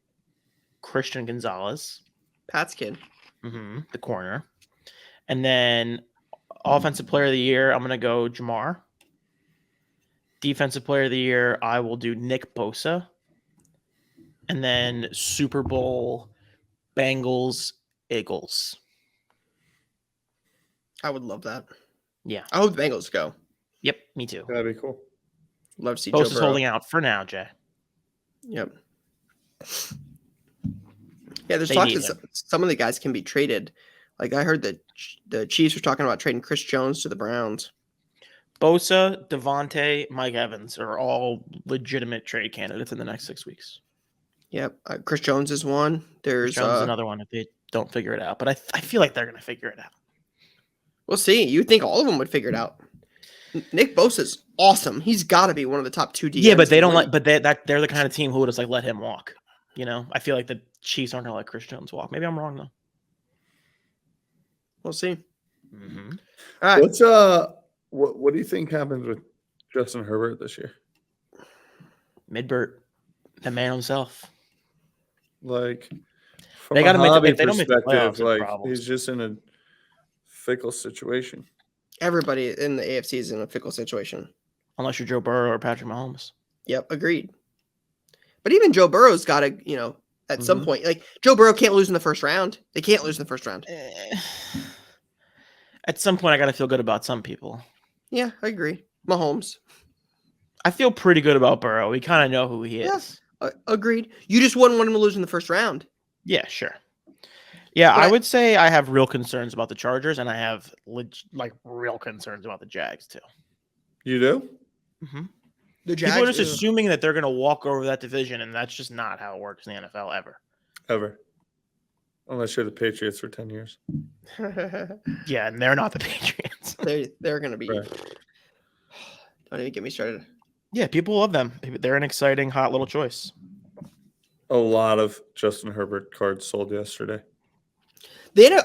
Christian Gonzalez, Pat's kid. the corner. And then Offensive Player of the Year, I'm going to go Jamar. Defensive Player of the Year, I will do Nick Bosa. And then Super Bowl, Bengals, Eagles. I would love that. Yeah. I hope the Bengals go. Yep, me too. That'd be cool. Love to see Joe Bosa's Burrow. holding out for now, Jay. Yep. Yeah, there's They talk need that him. some of the guys can be traded. Like I heard that the Chiefs were talking about trading Chris Jones to the Browns. Bosa, Devontae, Mike Evans are all legitimate trade candidates in the next 6 weeks. Yep. Chris Jones is one. Chris There's Jones is another one if they don't figure it out. But I feel like they're going to figure it out. We'll see. You'd think all of them would figure it out. Nick Bosa's awesome. He's got to be one of the top 2 DMs. Yeah, but they in the don't like. league. But they're the kind of team who would just like let him walk. You know, I feel like the Chiefs aren't going to let Chris Jones walk. Maybe I'm wrong though. We'll see. Mm-hmm. All right. What's what do you think happens with Justin Herbert this year? Midbert, the man himself. Like, from They a gotta make the- hobby if they don't make the playoffs, perspective, it's like problems. he's just in a fickle situation. Everybody in the AFC is in a fickle situation. Unless you're Joe Burrow or Patrick Mahomes. Yep, agreed. But even Joe Burrow's got to, at some point, like Joe Burrow can't lose in the first round. They can't lose in the first round. At some point, I got to feel good about some people. Yeah, I agree. Mahomes. I feel pretty good about Burrow. We kind of know who he is. Agreed. You just wouldn't want him to lose in the first round. Yeah, sure. Yeah, I But- would say I have real concerns about the Chargers, and I have real concerns about the Jags too. You do? Mm-hmm. The Jags People are just assuming that they're going to walk over that division, and that's just not how it works in the NFL ever. Ever. Unless you're the Patriots for 10 years. Yeah, and they're not the Patriots. they're going to be. Right. Don't even get me started. Yeah, people love them. They're an exciting, hot little choice. A lot of Justin Herbert cards sold yesterday. They had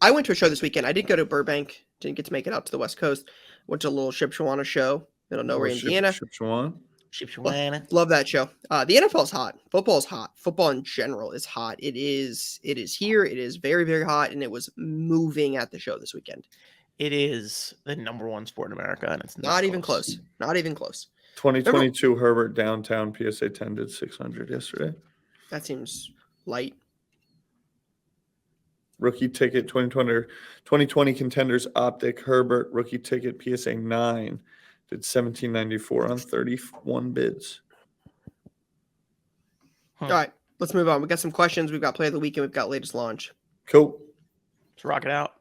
I went to a show this weekend. I did go to Burbank. Didn't get to make it out to the West Coast. Went to a little Shipshawana show. Middle of nowhere, Indiana. Love that show. The NFL's hot. Football's hot. Football in general is hot. It is here. It is very, very hot, and it was moving at the show this weekend. It is the number one sport in America, and it's Not even close. Not even close. 2022 Herbert downtown PSA 10 did 600 yesterday. That seems light. Rookie ticket 2020 contenders optic Herbert rookie ticket PSA 9 did 1794 on 31 bids. All right, let's move on. We got some questions. We've got play of the week and we've got latest launch. Cool. Let's rock it out.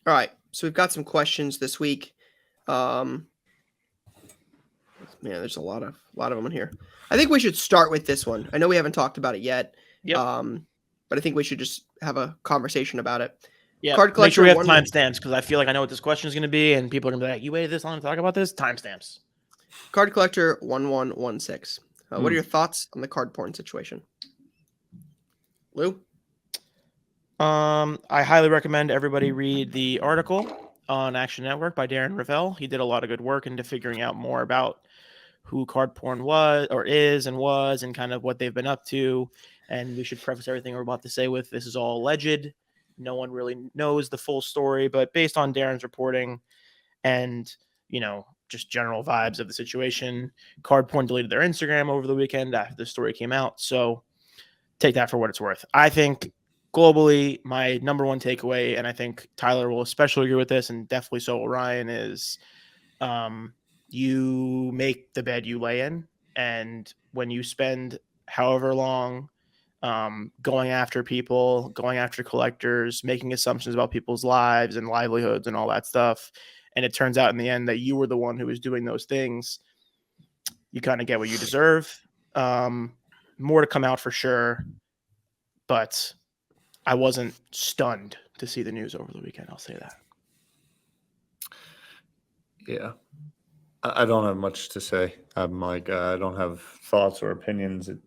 All right, so we've got some questions this week. Man, there's a lot of them in here. I think we should start with this one. I know we haven't talked about it yet. Yep. But I think we should just have a conversation about it. Yeah, Card make sure we have collector timestamps because I feel like I know what this question is going to be, and people are going to be like, "You waited this long to talk about this?" Timestamps. Card collector 1116. What are your thoughts on the card porn situation, Lou? I highly recommend everybody read the article on Action Network by Darren Ravel. He did a lot of good work into figuring out more about who CardPorn was, and kind of what they've been up to. And we should preface everything we're about to say with this is all alleged. No one really knows the full story, but based on Darren's reporting and, just general vibes of the situation, CardPorn deleted their Instagram over the weekend after the story came out. So take that for what it's worth. I think globally, my number one takeaway, and I think Tyler will especially agree with this, and definitely so will Ryan, is you make the bed you lay in. And when you spend however long going after people, going after collectors, making assumptions about people's lives and livelihoods and all that stuff, and it turns out in the end that you were the one who was doing those things, you kind of get what you deserve. More to come out for sure. but I wasn't stunned to see the news over the weekend. I'll say that. Yeah. I don't have much to say. I'm like, I don't have thoughts or opinions. And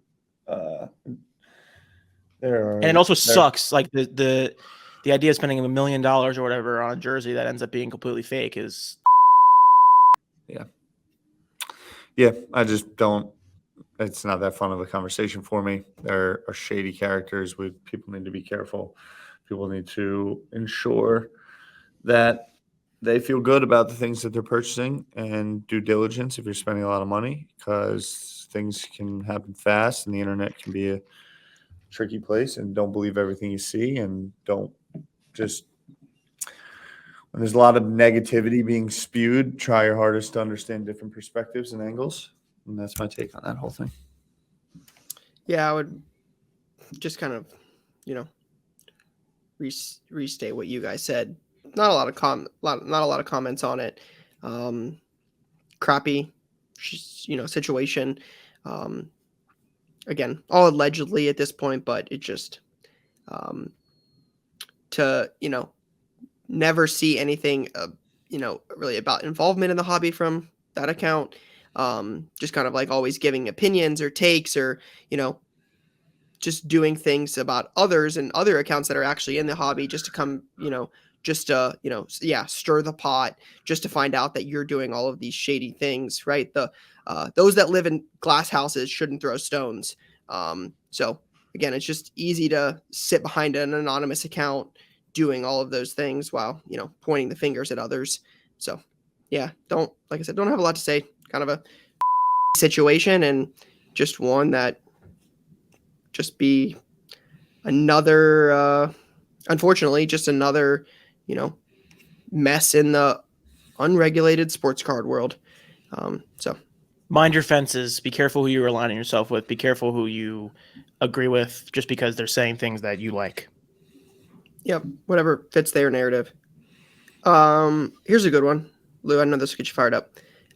it also sucks. Like the idea of spending $1 million or whatever on a jersey that ends up being completely fake is. Yeah. I just don't. It's not that fun of a conversation for me. There are shady characters. People need to be careful. People need to ensure that they feel good about the things that they're purchasing and due diligence if you're spending a lot of money, because things can happen fast and the internet can be a tricky place. And don't believe everything you see, and don't just when there's a lot of negativity being spewed, try your hardest to understand different perspectives and angles. And that's my take on that whole thing. Yeah, I would just kind of, restate what you guys said. Not a lot of comments on it. Crappy, situation. Again, all allegedly at this point, but it just to never see anything really about involvement in the hobby from that account. Just kind of like always giving opinions or takes or just doing things about others and other accounts that are actually in the hobby just to come just to stir the pot, just to find out that you're doing all of these shady things, right? Those that live in glass houses shouldn't throw stones. So again, it's just easy to sit behind an anonymous account doing all of those things while pointing the fingers at others. So yeah, don't have a lot to say. Kind of a situation, and just one that just be another unfortunately just another mess in the unregulated sports card world. So mind your fences. Be careful who you're aligning yourself with. Be careful who you agree with just because they're saying things that you like. Yep, whatever fits their narrative. Here's a good one, Lou. I know this will get you fired up.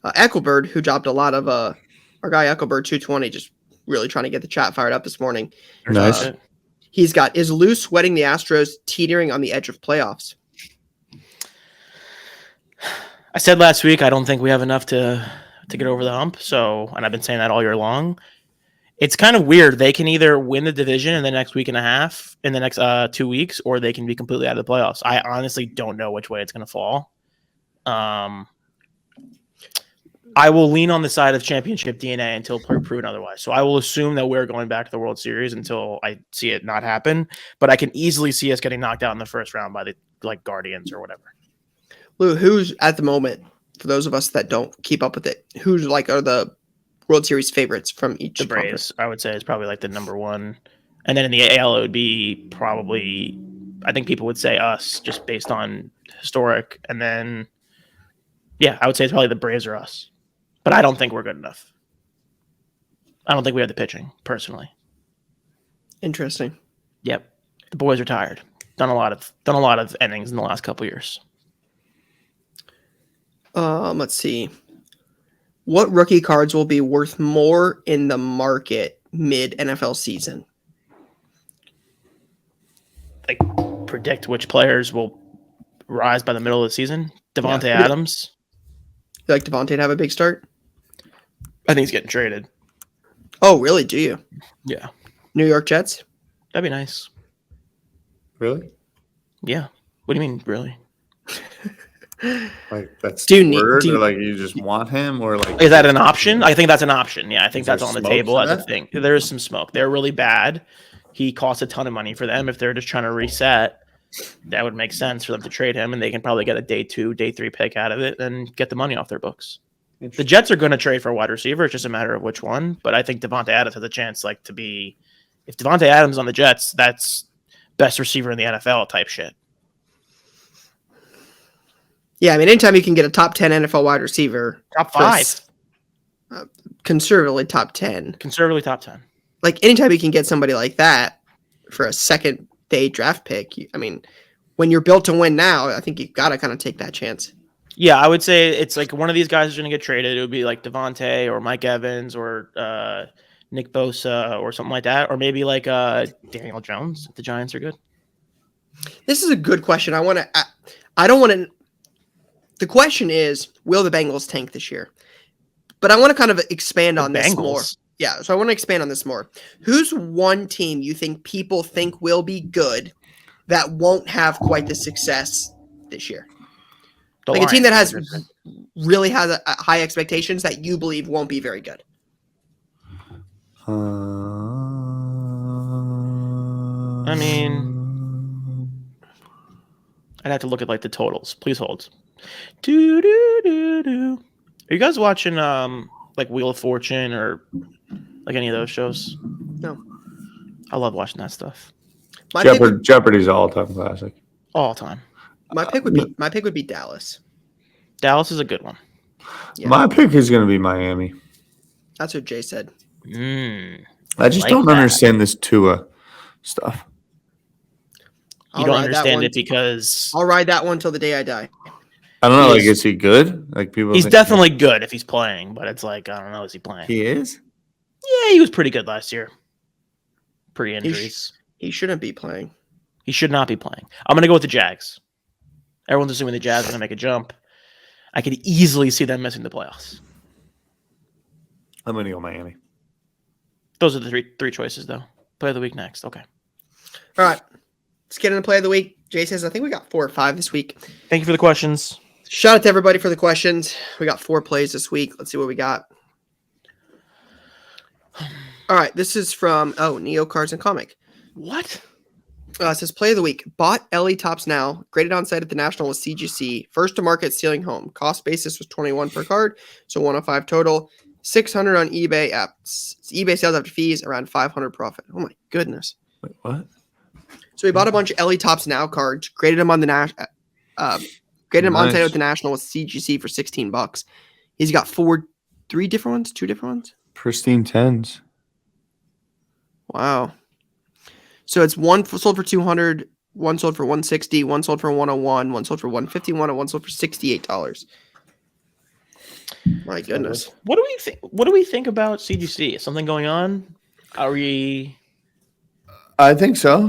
Eckelbird, who dropped a lot of our guy Eckelbird 220, just really trying to get the chat fired up this morning. Nice. He's got, is Lou sweating the Astros teetering on the edge of playoffs? I said last week I don't think we have enough to get over the hump. So, and I've been saying that all year long. It's kind of weird. They can either win the division in the next week and a half, in the next 2 weeks, or they can be completely out of the playoffs. I honestly don't know which way it's going to fall. I will lean on the side of championship DNA until proven otherwise. So I will assume that we're going back to the World Series until I see it not happen. But I can easily see us getting knocked out in the first round by the Guardians or whatever. Lou, who's at the moment, for those of us that don't keep up with it, who's are the World Series favorites from each? The Braves, conference? I would say, is probably the number one. And then in the AL, it would be probably, I think people would say us, just based on historic. And then, yeah, I would say it's probably the Braves or us. But I don't think we're good enough. I don't think we have the pitching, personally. Interesting. Yep. The boys are tired. Done a lot of innings in the last couple years. Let's see. What rookie cards will be worth more in the market mid-NFL season? Predict which players will rise by the middle of the season. Devontae Adams. You like Devontae to have a big start? I think he's getting traded. Oh, really? Do you? Yeah. New York Jets? That'd be nice. Really? Yeah. What do you mean, really? That's word, or you just want him, or is that an option? I think that's an option. Yeah, I think that's on the table as a thing. There is some smoke. They're really bad. He costs a ton of money for them. If they're just trying to reset, that would make sense for them to trade him, and they can probably get a day 2, day 3 pick out of it and get the money off their books. The Jets are going to trade for a wide receiver. It's just a matter of which one. But I think Devontae Adams has a chance to be – if Devontae Adams on the Jets, that's best receiver in the NFL type shit. Yeah, I mean, anytime you can get a top 10 NFL wide receiver. Top 5. Conservatively top 10. Conservatively top 10. Anytime you can get somebody like that for a second-day draft pick, I mean, when you're built to win now, I think you've got to kind of take that chance. Yeah, I would say it's one of these guys is going to get traded. It would be like Devontae or Mike Evans or Nick Bosa or something like that, or maybe like Daniel Jones if the Giants are good. This is a good question. I don't want to. The question is, will the Bengals tank this year? But I want to kind of expand on this more. Yeah, so I want to expand on this more. Who's one team you think people think will be good that won't have quite the success this year? Like a team that has really has a high expectations that you believe won't be very good. I mean, I'd have to look at like the totals. Please hold. Are you guys watching like Wheel of Fortune or like any of those shows? No. I love watching that stuff. Jeopardy's all time classic. All time. My pick would be Dallas. Dallas is a good one. Yeah. My pick is going to be Miami. That's what Jay said. I just don't understand this Tua stuff. You don't understand it because I'll ride that one till the day I die. I don't know. Like, is he good? Like people. He's definitely good if he's playing, but it's like I don't know. Is he playing? He is. Yeah, he was pretty good last year. Pre-injuries. He shouldn't be playing. He should not be playing. I'm gonna go with the Jags. Everyone's assuming the Jags are gonna make a jump. I could easily see them missing the playoffs. I'm gonna go Miami. Those are the three choices, though. Play of the week next. Okay. All right. Let's get into play of the week. Jay says, I think we got 4 or 5 this week. Thank you for the questions. Shout out to everybody for the questions. We got 4 plays this week. Let's see what we got. All right. This is from, Neo Cards and Comic. What? It says play of the week. Bought LE Tops now. Graded on site at the National with CGC. First to market stealing home. Cost basis was $21 per card. So 105 total. $600 on eBay. eBay sales after fees, around $500 profit. Oh my goodness! Wait, what? So we bought a bunch of LE Tops Now cards, graded them on the graded them on site with the National with CGC for $16. He's got 2 different ones. Pristine 10s. Wow. So it's one sold for $200, one sold for $160, one sold for $101, one sold for $151, and one sold for $68. My goodness. What do we think? What do we think about CGC? Is something going on? Are we? I think so.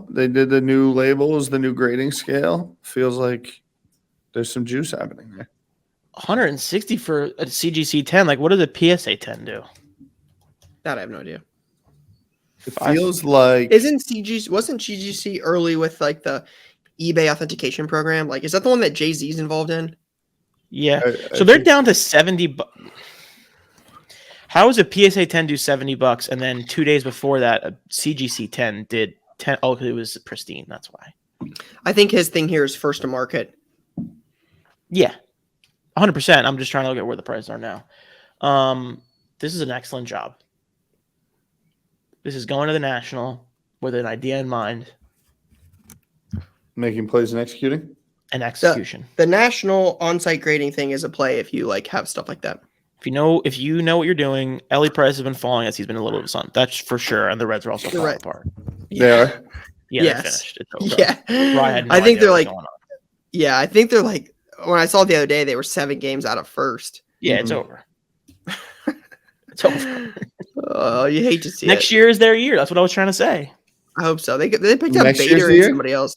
They did the new labels, the new grading scale. Feels like there's some juice happening there. 160 for a CGC 10. Like, what does a PSA 10 do? That I have no idea. It feels like wasn't CGC early with like the eBay authentication program? Like, is that the one that Jay-Z's involved in? Yeah. So they're down to $70. How is a PSA 10 do $70 and then 2 days before that a CGC 10 did 10? Oh, it was pristine. That's why. I think his thing here is first to market. Yeah, 100%. I'm just trying to look at where the prices are now. This is an excellent job. This is going to the National with an idea in mind. Making plays and executing. And execution. The National on-site grading thing is a play if you like have stuff like that. If you know what you're doing, Ellie Price has been falling as he's been a little bit of sun. That's for sure. And the Reds are also falling apart. They are. Yeah, they're finished. It's over. Yeah. I think they're like. Yeah, I think they're like. When I saw it the other day, they were 7 games out of first. Yeah, it's over. It's over. Oh, you hate to see Next year is their year. That's what I was trying to say. I hope so. They picked up Bader and somebody else.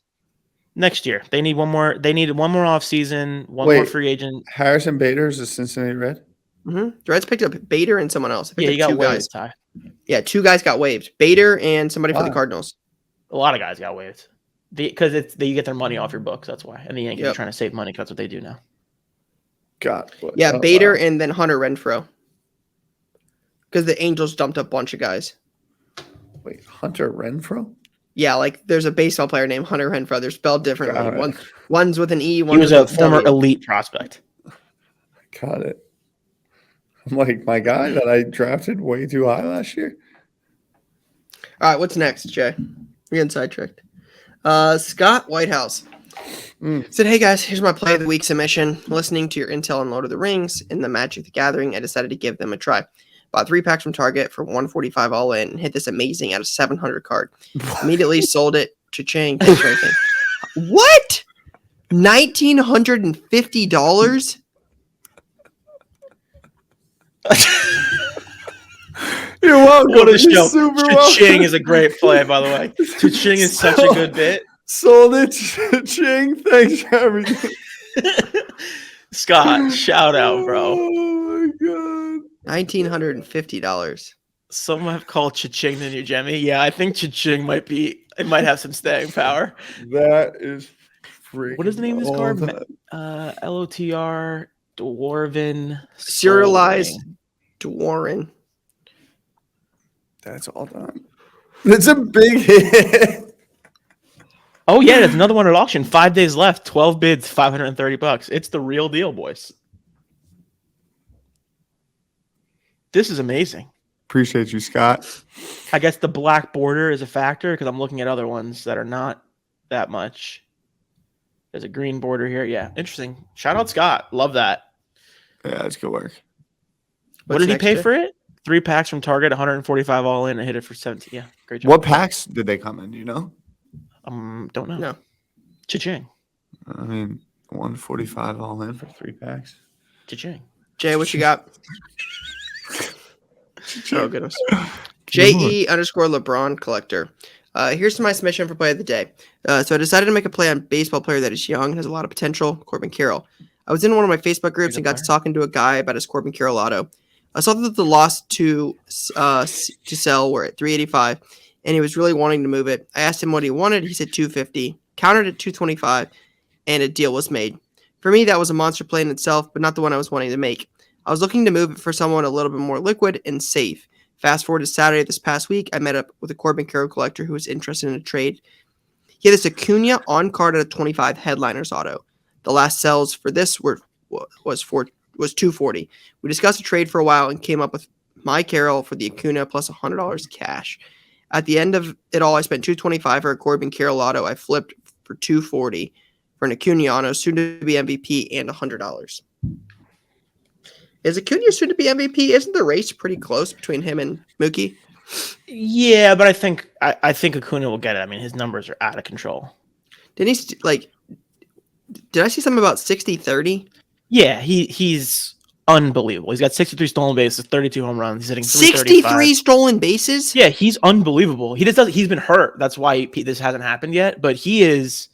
Next year, they need one more. They need one more off season, more free agent. Harrison Bader is a Cincinnati Red. Mm-hmm. The Reds picked up Bader and someone else. Yeah, you got 2 guys. Yeah, 2 guys got waived. Bader and somebody for the Cardinals. A lot of guys got waived because you get their money off your books. That's why. And the Yankees are trying to save money. That's what they do now. Bader and then Hunter Renfroe. Because the Angels dumped a bunch of guys. Wait, Hunter Renfroe? Yeah, like there's a baseball player named Hunter Renfroe. They're spelled differently. One's with an E. He was a former elite prospect. Got it. I'm like, my guy that I drafted way too high last year. All right, what's next, Jay? We're getting sidetracked. Scott Whitehouse said, hey guys, here's my play of the week submission. Listening to your intel on Lord of the Rings and the Magic the Gathering, I decided to give them a try. Bought 3 packs from Target for $145 all in and hit this amazing out of 700 card. Immediately sold it to Chang. What? $1,950? You're welcome. What a You're show. super Cha-ching welcome. is a great play, by the way. Cha-ching is such a good bit. Sold it. Cha-ching. Thanks for everything. Scott, shout out, bro. Oh my god. $1,950. Some have called cha-ching the new Jemmy. Yeah, I think cha-ching might have some staying power. That is freaking. What is the name of this card? time. LOTR Dwarven Serialized Soul Dwarren. That's all time. That's a big hit. Oh yeah, there's another one at auction. 5 days left. 12 bids, $530. It's the real deal, boys. This is amazing. Appreciate you, Scott. I guess the black border is a factor because I'm looking at other ones that are not that much. There's a green border here. Yeah, interesting. Shout out Scott. Love that. Yeah, that's good work. What did he pay for it? 3 packs from Target, 145 all in. I hit it for 17. Yeah, great job. What packs did they come in? Do you know? Don't know. No. Cha-ching. I mean, 145 all in for 3 packs. Cha-ching. Jay, what you got? Oh, goodness. JE_LeBron collector. Here's my submission for play of the day. So I decided to make a play on baseball player that is young and has a lot of potential, Corbin Carroll. I was in one of my Facebook groups and got to talking to a guy about his Corbin Carroll auto. I saw that the lost to sell were at 385, and he was really wanting to move it. I asked him what he wanted. He said 250, countered at 225, and a deal was made. For me, that was a monster play in itself, but not the one I was wanting to make. I was looking to move it for someone a little bit more liquid and safe. Fast forward to Saturday this past week, I met up with a Corbin Carroll collector who was interested in a trade. He had this Acuna on card at a 25 headliners auto. The last sells for this was 240. We discussed a trade for a while and came up with my Carroll for the Acuna plus $100 cash. At the end of it all, I spent $225 for a Corbin Carroll auto. I flipped for $240 for an Acuna auto, soon to be MVP, and $100. Is Acuna soon to be MVP? Isn't the race pretty close between him and Mookie? Yeah, but I think Acuna will get it. I mean, his numbers are out of control. Did I see something about 60-30? Yeah, he's unbelievable. He's got 63 stolen bases, 32 home runs. He's hitting 63 stolen bases? Yeah, he's unbelievable. He's been hurt. That's why this hasn't happened yet. But he's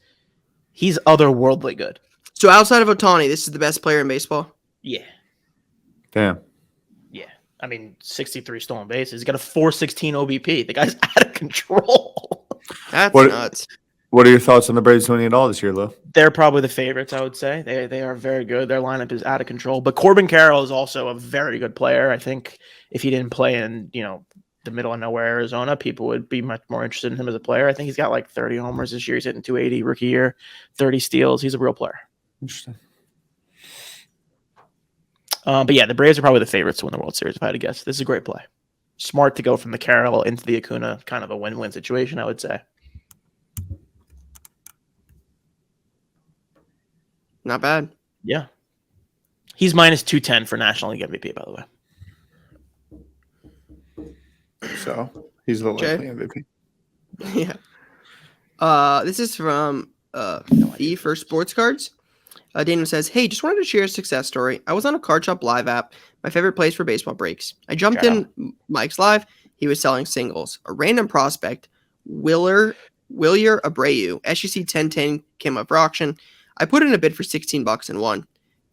otherworldly good. So outside of Ohtani, this is the best player in baseball? Yeah. Damn. Yeah. I mean, 63 stolen bases. He's got a 416 OBP. The guy's out of control. That's nuts. What are your thoughts on the Braves winning it all this year, Lou? They're probably the favorites, I would say. They are very good. Their lineup is out of control. But Corbin Carroll is also a very good player. I think if he didn't play in, the middle of nowhere Arizona, people would be much more interested in him as a player. I think he's got like 30 homers this year. He's hitting 280 rookie year, 30 steals. He's a real player. Interesting. But yeah, the Braves are probably the favorites to win the World Series, if I had to guess. This is a great play. Smart to go from the Carroll into the Acuna, kind of a win-win situation, I would say. Not bad. Yeah. He's minus 210 for National League MVP, by the way. So he's the likely MVP. Yeah. This is from Fee for Sports Cards. Daniel says, "Hey, just wanted to share a success story. I was on a Card Shop Live app, my favorite place for baseball breaks. I jumped in Mike's live. He was selling singles. A random prospect, Wilyer Abreu, SEC 1010 came up for auction. I put in a bid for $16 and won.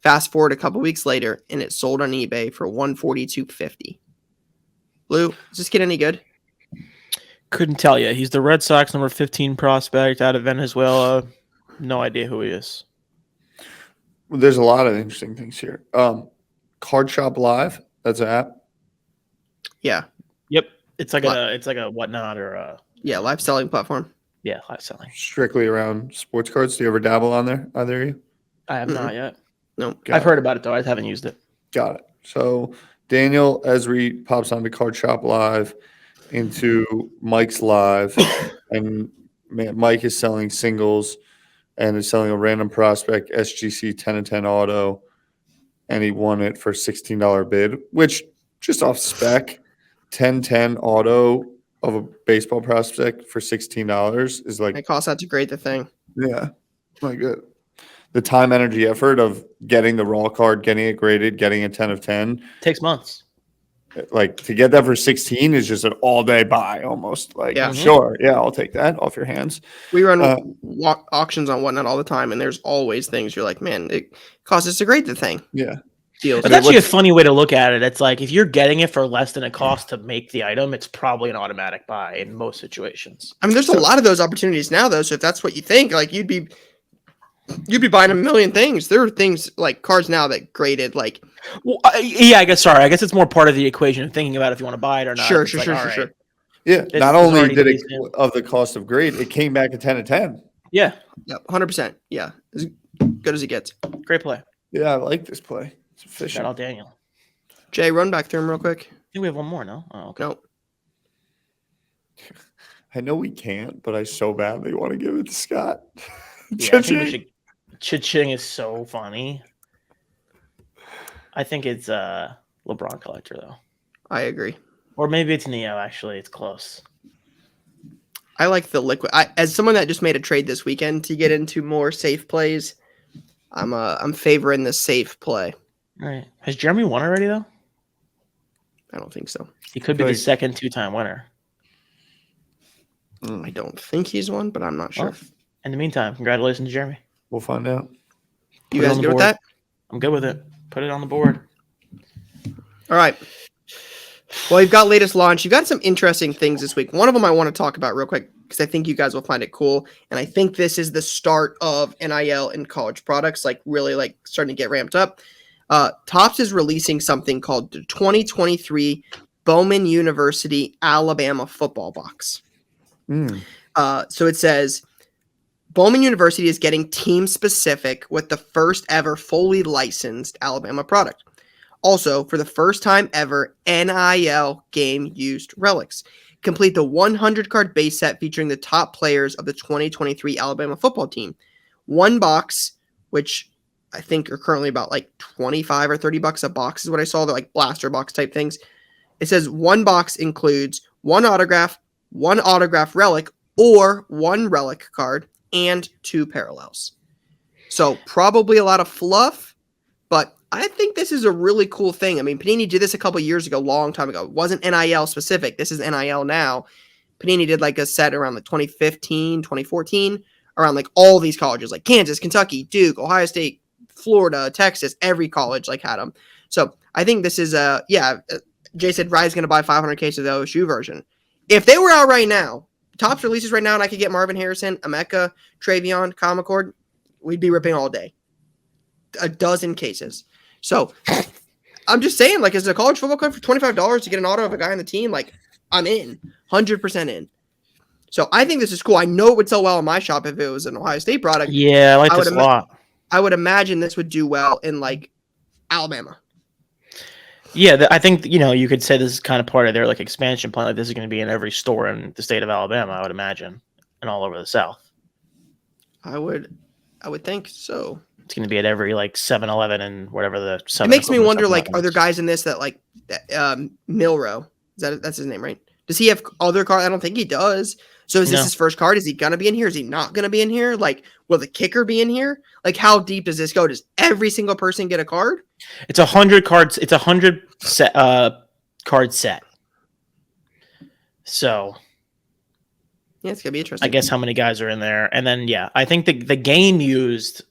Fast forward a couple weeks later, and it sold on eBay for $142.50. Lou, is this kid any good? Couldn't tell you. He's the Red Sox number 15 prospect out of Venezuela. No idea who he is. Well, there's a lot of interesting things here. Card Shop Live, that's an app. Yeah. Yep. It's like a whatnot or a live selling platform. Yeah, live selling. Strictly around sports cards. Do you ever dabble on there? Either of you? I have not yet. No. I've heard about it though. I haven't used it. Got it. So Daniel Esri pops onto Card Shop Live into Mike's Live, and Mike is selling singles and is selling a random prospect SGC 10 and 10 auto, and he won it for $16 bid, which just off spec, 10-10 auto of a baseball prospect for $16 is like It costs that to grade the thing. Yeah, like good. The time, energy, effort of getting the raw card, getting it graded, getting a 10 of 10 Takes months. Like to get that for 16 is just an all day buy almost. Like, Yeah. sure. Yeah, I'll take that off your hands. We run auctions on Whatnot all the time, and there's always things you're like, man, it costs us to grade the thing. Yeah. Deals. That's actually a funny way to look at it. It's like if you're getting it for less than it costs to make the item, it's probably an automatic buy in most situations. I mean, there's a lot of those opportunities now, though. So if that's what you think, like you'd be buying a million things. There are things like cards now that graded like. Well, I guess. Sorry, I guess it's more part of the equation of thinking about if you want to buy it or not. Sure. Yeah. It's Not only did it decent. of the cost of grade, it came back at 10 and 10. Yeah. Yep. 100%. Yeah. As good as it gets. Great play. Yeah, I like this play. It's Shout efficient. out Daniel. Jay, run back through him real quick. I think we have one more, no? Oh, okay. Nope. I know we can't, but I so badly want to give it to Scott. Yeah, I think we should. Cha-ching is so funny. I think it's LeBron collector though, I agree. or maybe it's Neo. Actually, it's close. I like the liquid. As someone that just made a trade this weekend to get into more safe plays, I'm favoring the safe play. All right. Has Jeremy won already though? I don't think so. He could be the second two-time winner. I don't think he's won, but I'm not sure. Well, in the meantime, congratulations, Jeremy. We'll find out. You guys good with that? I'm good with it. Put it on the board. All right. Well, you've got latest launch. You've got some interesting things this week. One of them I want to talk about real quick because I think you guys will find it cool. And I think this is the start of NIL and college products, like really like starting to get ramped up. Topps is releasing something called the 2023 Bowman University Alabama football box. So it says Bowman University is getting team specific with the first ever fully licensed Alabama product. Also, for the first time ever, NIL game used relics. Complete the 100 card base set featuring the top players of the 2023 Alabama football team. One box, which I think are currently about like 25 or 30 bucks a box is what I saw. They're like blaster box type things. It says one box includes one autograph relic, or one relic card, and two parallels. So probably a lot of fluff, but I think this is a really cool thing. I mean, Panini did this a couple years ago, long time ago. It wasn't NIL specific. This is NIL now. Panini did like a set around like 2015, 2014, around like all these colleges, like Kansas, Kentucky, Duke, Ohio State, Florida, Texas, every college like had them. So I think this is Jay said Ryan's going to buy 500K of the OSU version. If they were out right now, Topps releases right now, and I could get Marvin Harrison, Emeka, Travion, Kyle McCord, we'd be ripping all day. A dozen cases. So I'm just saying, like, as a college football card for $25 to get an auto of a guy on the team, like, I'm in. 100% in. So I think this is cool. I know it would sell well in my shop if it was an Ohio State product. Yeah, I like this a lot. I would imagine this would do well in, like, Alabama. Yeah, I think, you could say this is kind of part of their, like, expansion plan. Like, this is going to be in every store in the state of Alabama, I would imagine, and all over the South. I would think so. It's going to be at every, like, 7-Eleven and whatever the... It makes me wonder, like, are there guys in this that, like, Milrow, that's his name, right? Does he have other cards? I don't think he does. So is this his first card? Is he going to be in here? Is he not going to be in here? Like, will the kicker be in here? Like, how deep does this go? Does every single person get a card? It's 100 cards. It's 100 card set. So... yeah, it's going to be interesting. I guess how many guys are in there. And then, I think the game used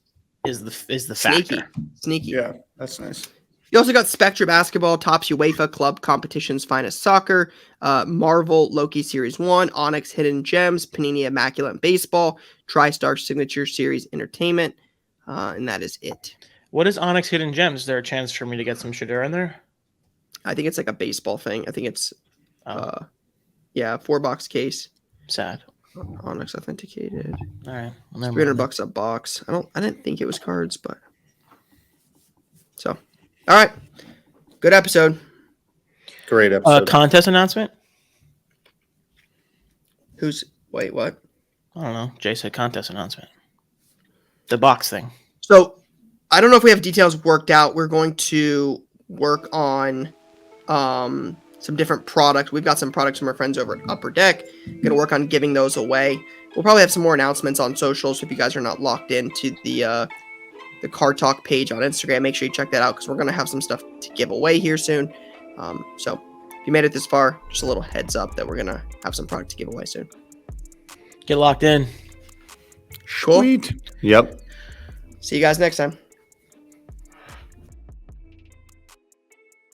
is the factor. Sneaky. Yeah, that's nice. You also got Spectra Basketball, Topps UEFA Club Competition's Finest Soccer, Marvel Loki Series 1, Onyx Hidden Gems, Panini Immaculate Baseball, TriStar Signature Series Entertainment, and that is it. What is Onyx Hidden Gems? Is there a chance for me to get some Shadur in there? I think it's like a baseball thing. I think it's, 4-box case. Sad. Onyx authenticated. All right. Well, $300 a box. I didn't think it was cards, but so. All right. Good episode. Great episode. Contest announcement? Wait, what? I don't know. Jay said contest announcement. The box thing. So I don't know if we have details worked out. We're going to work on some different product. We've got some products from our friends over at Upper Deck. Going to work on giving those away. We'll probably have some more announcements on social. So if you guys are not locked into the Card Talk page on Instagram, make sure you check that out because we're going to have some stuff to give away here soon. So you made it this far, just a little heads up that we're going to have some product to give away soon. Get locked in. Cool. Sweet. Yep. See you guys next time.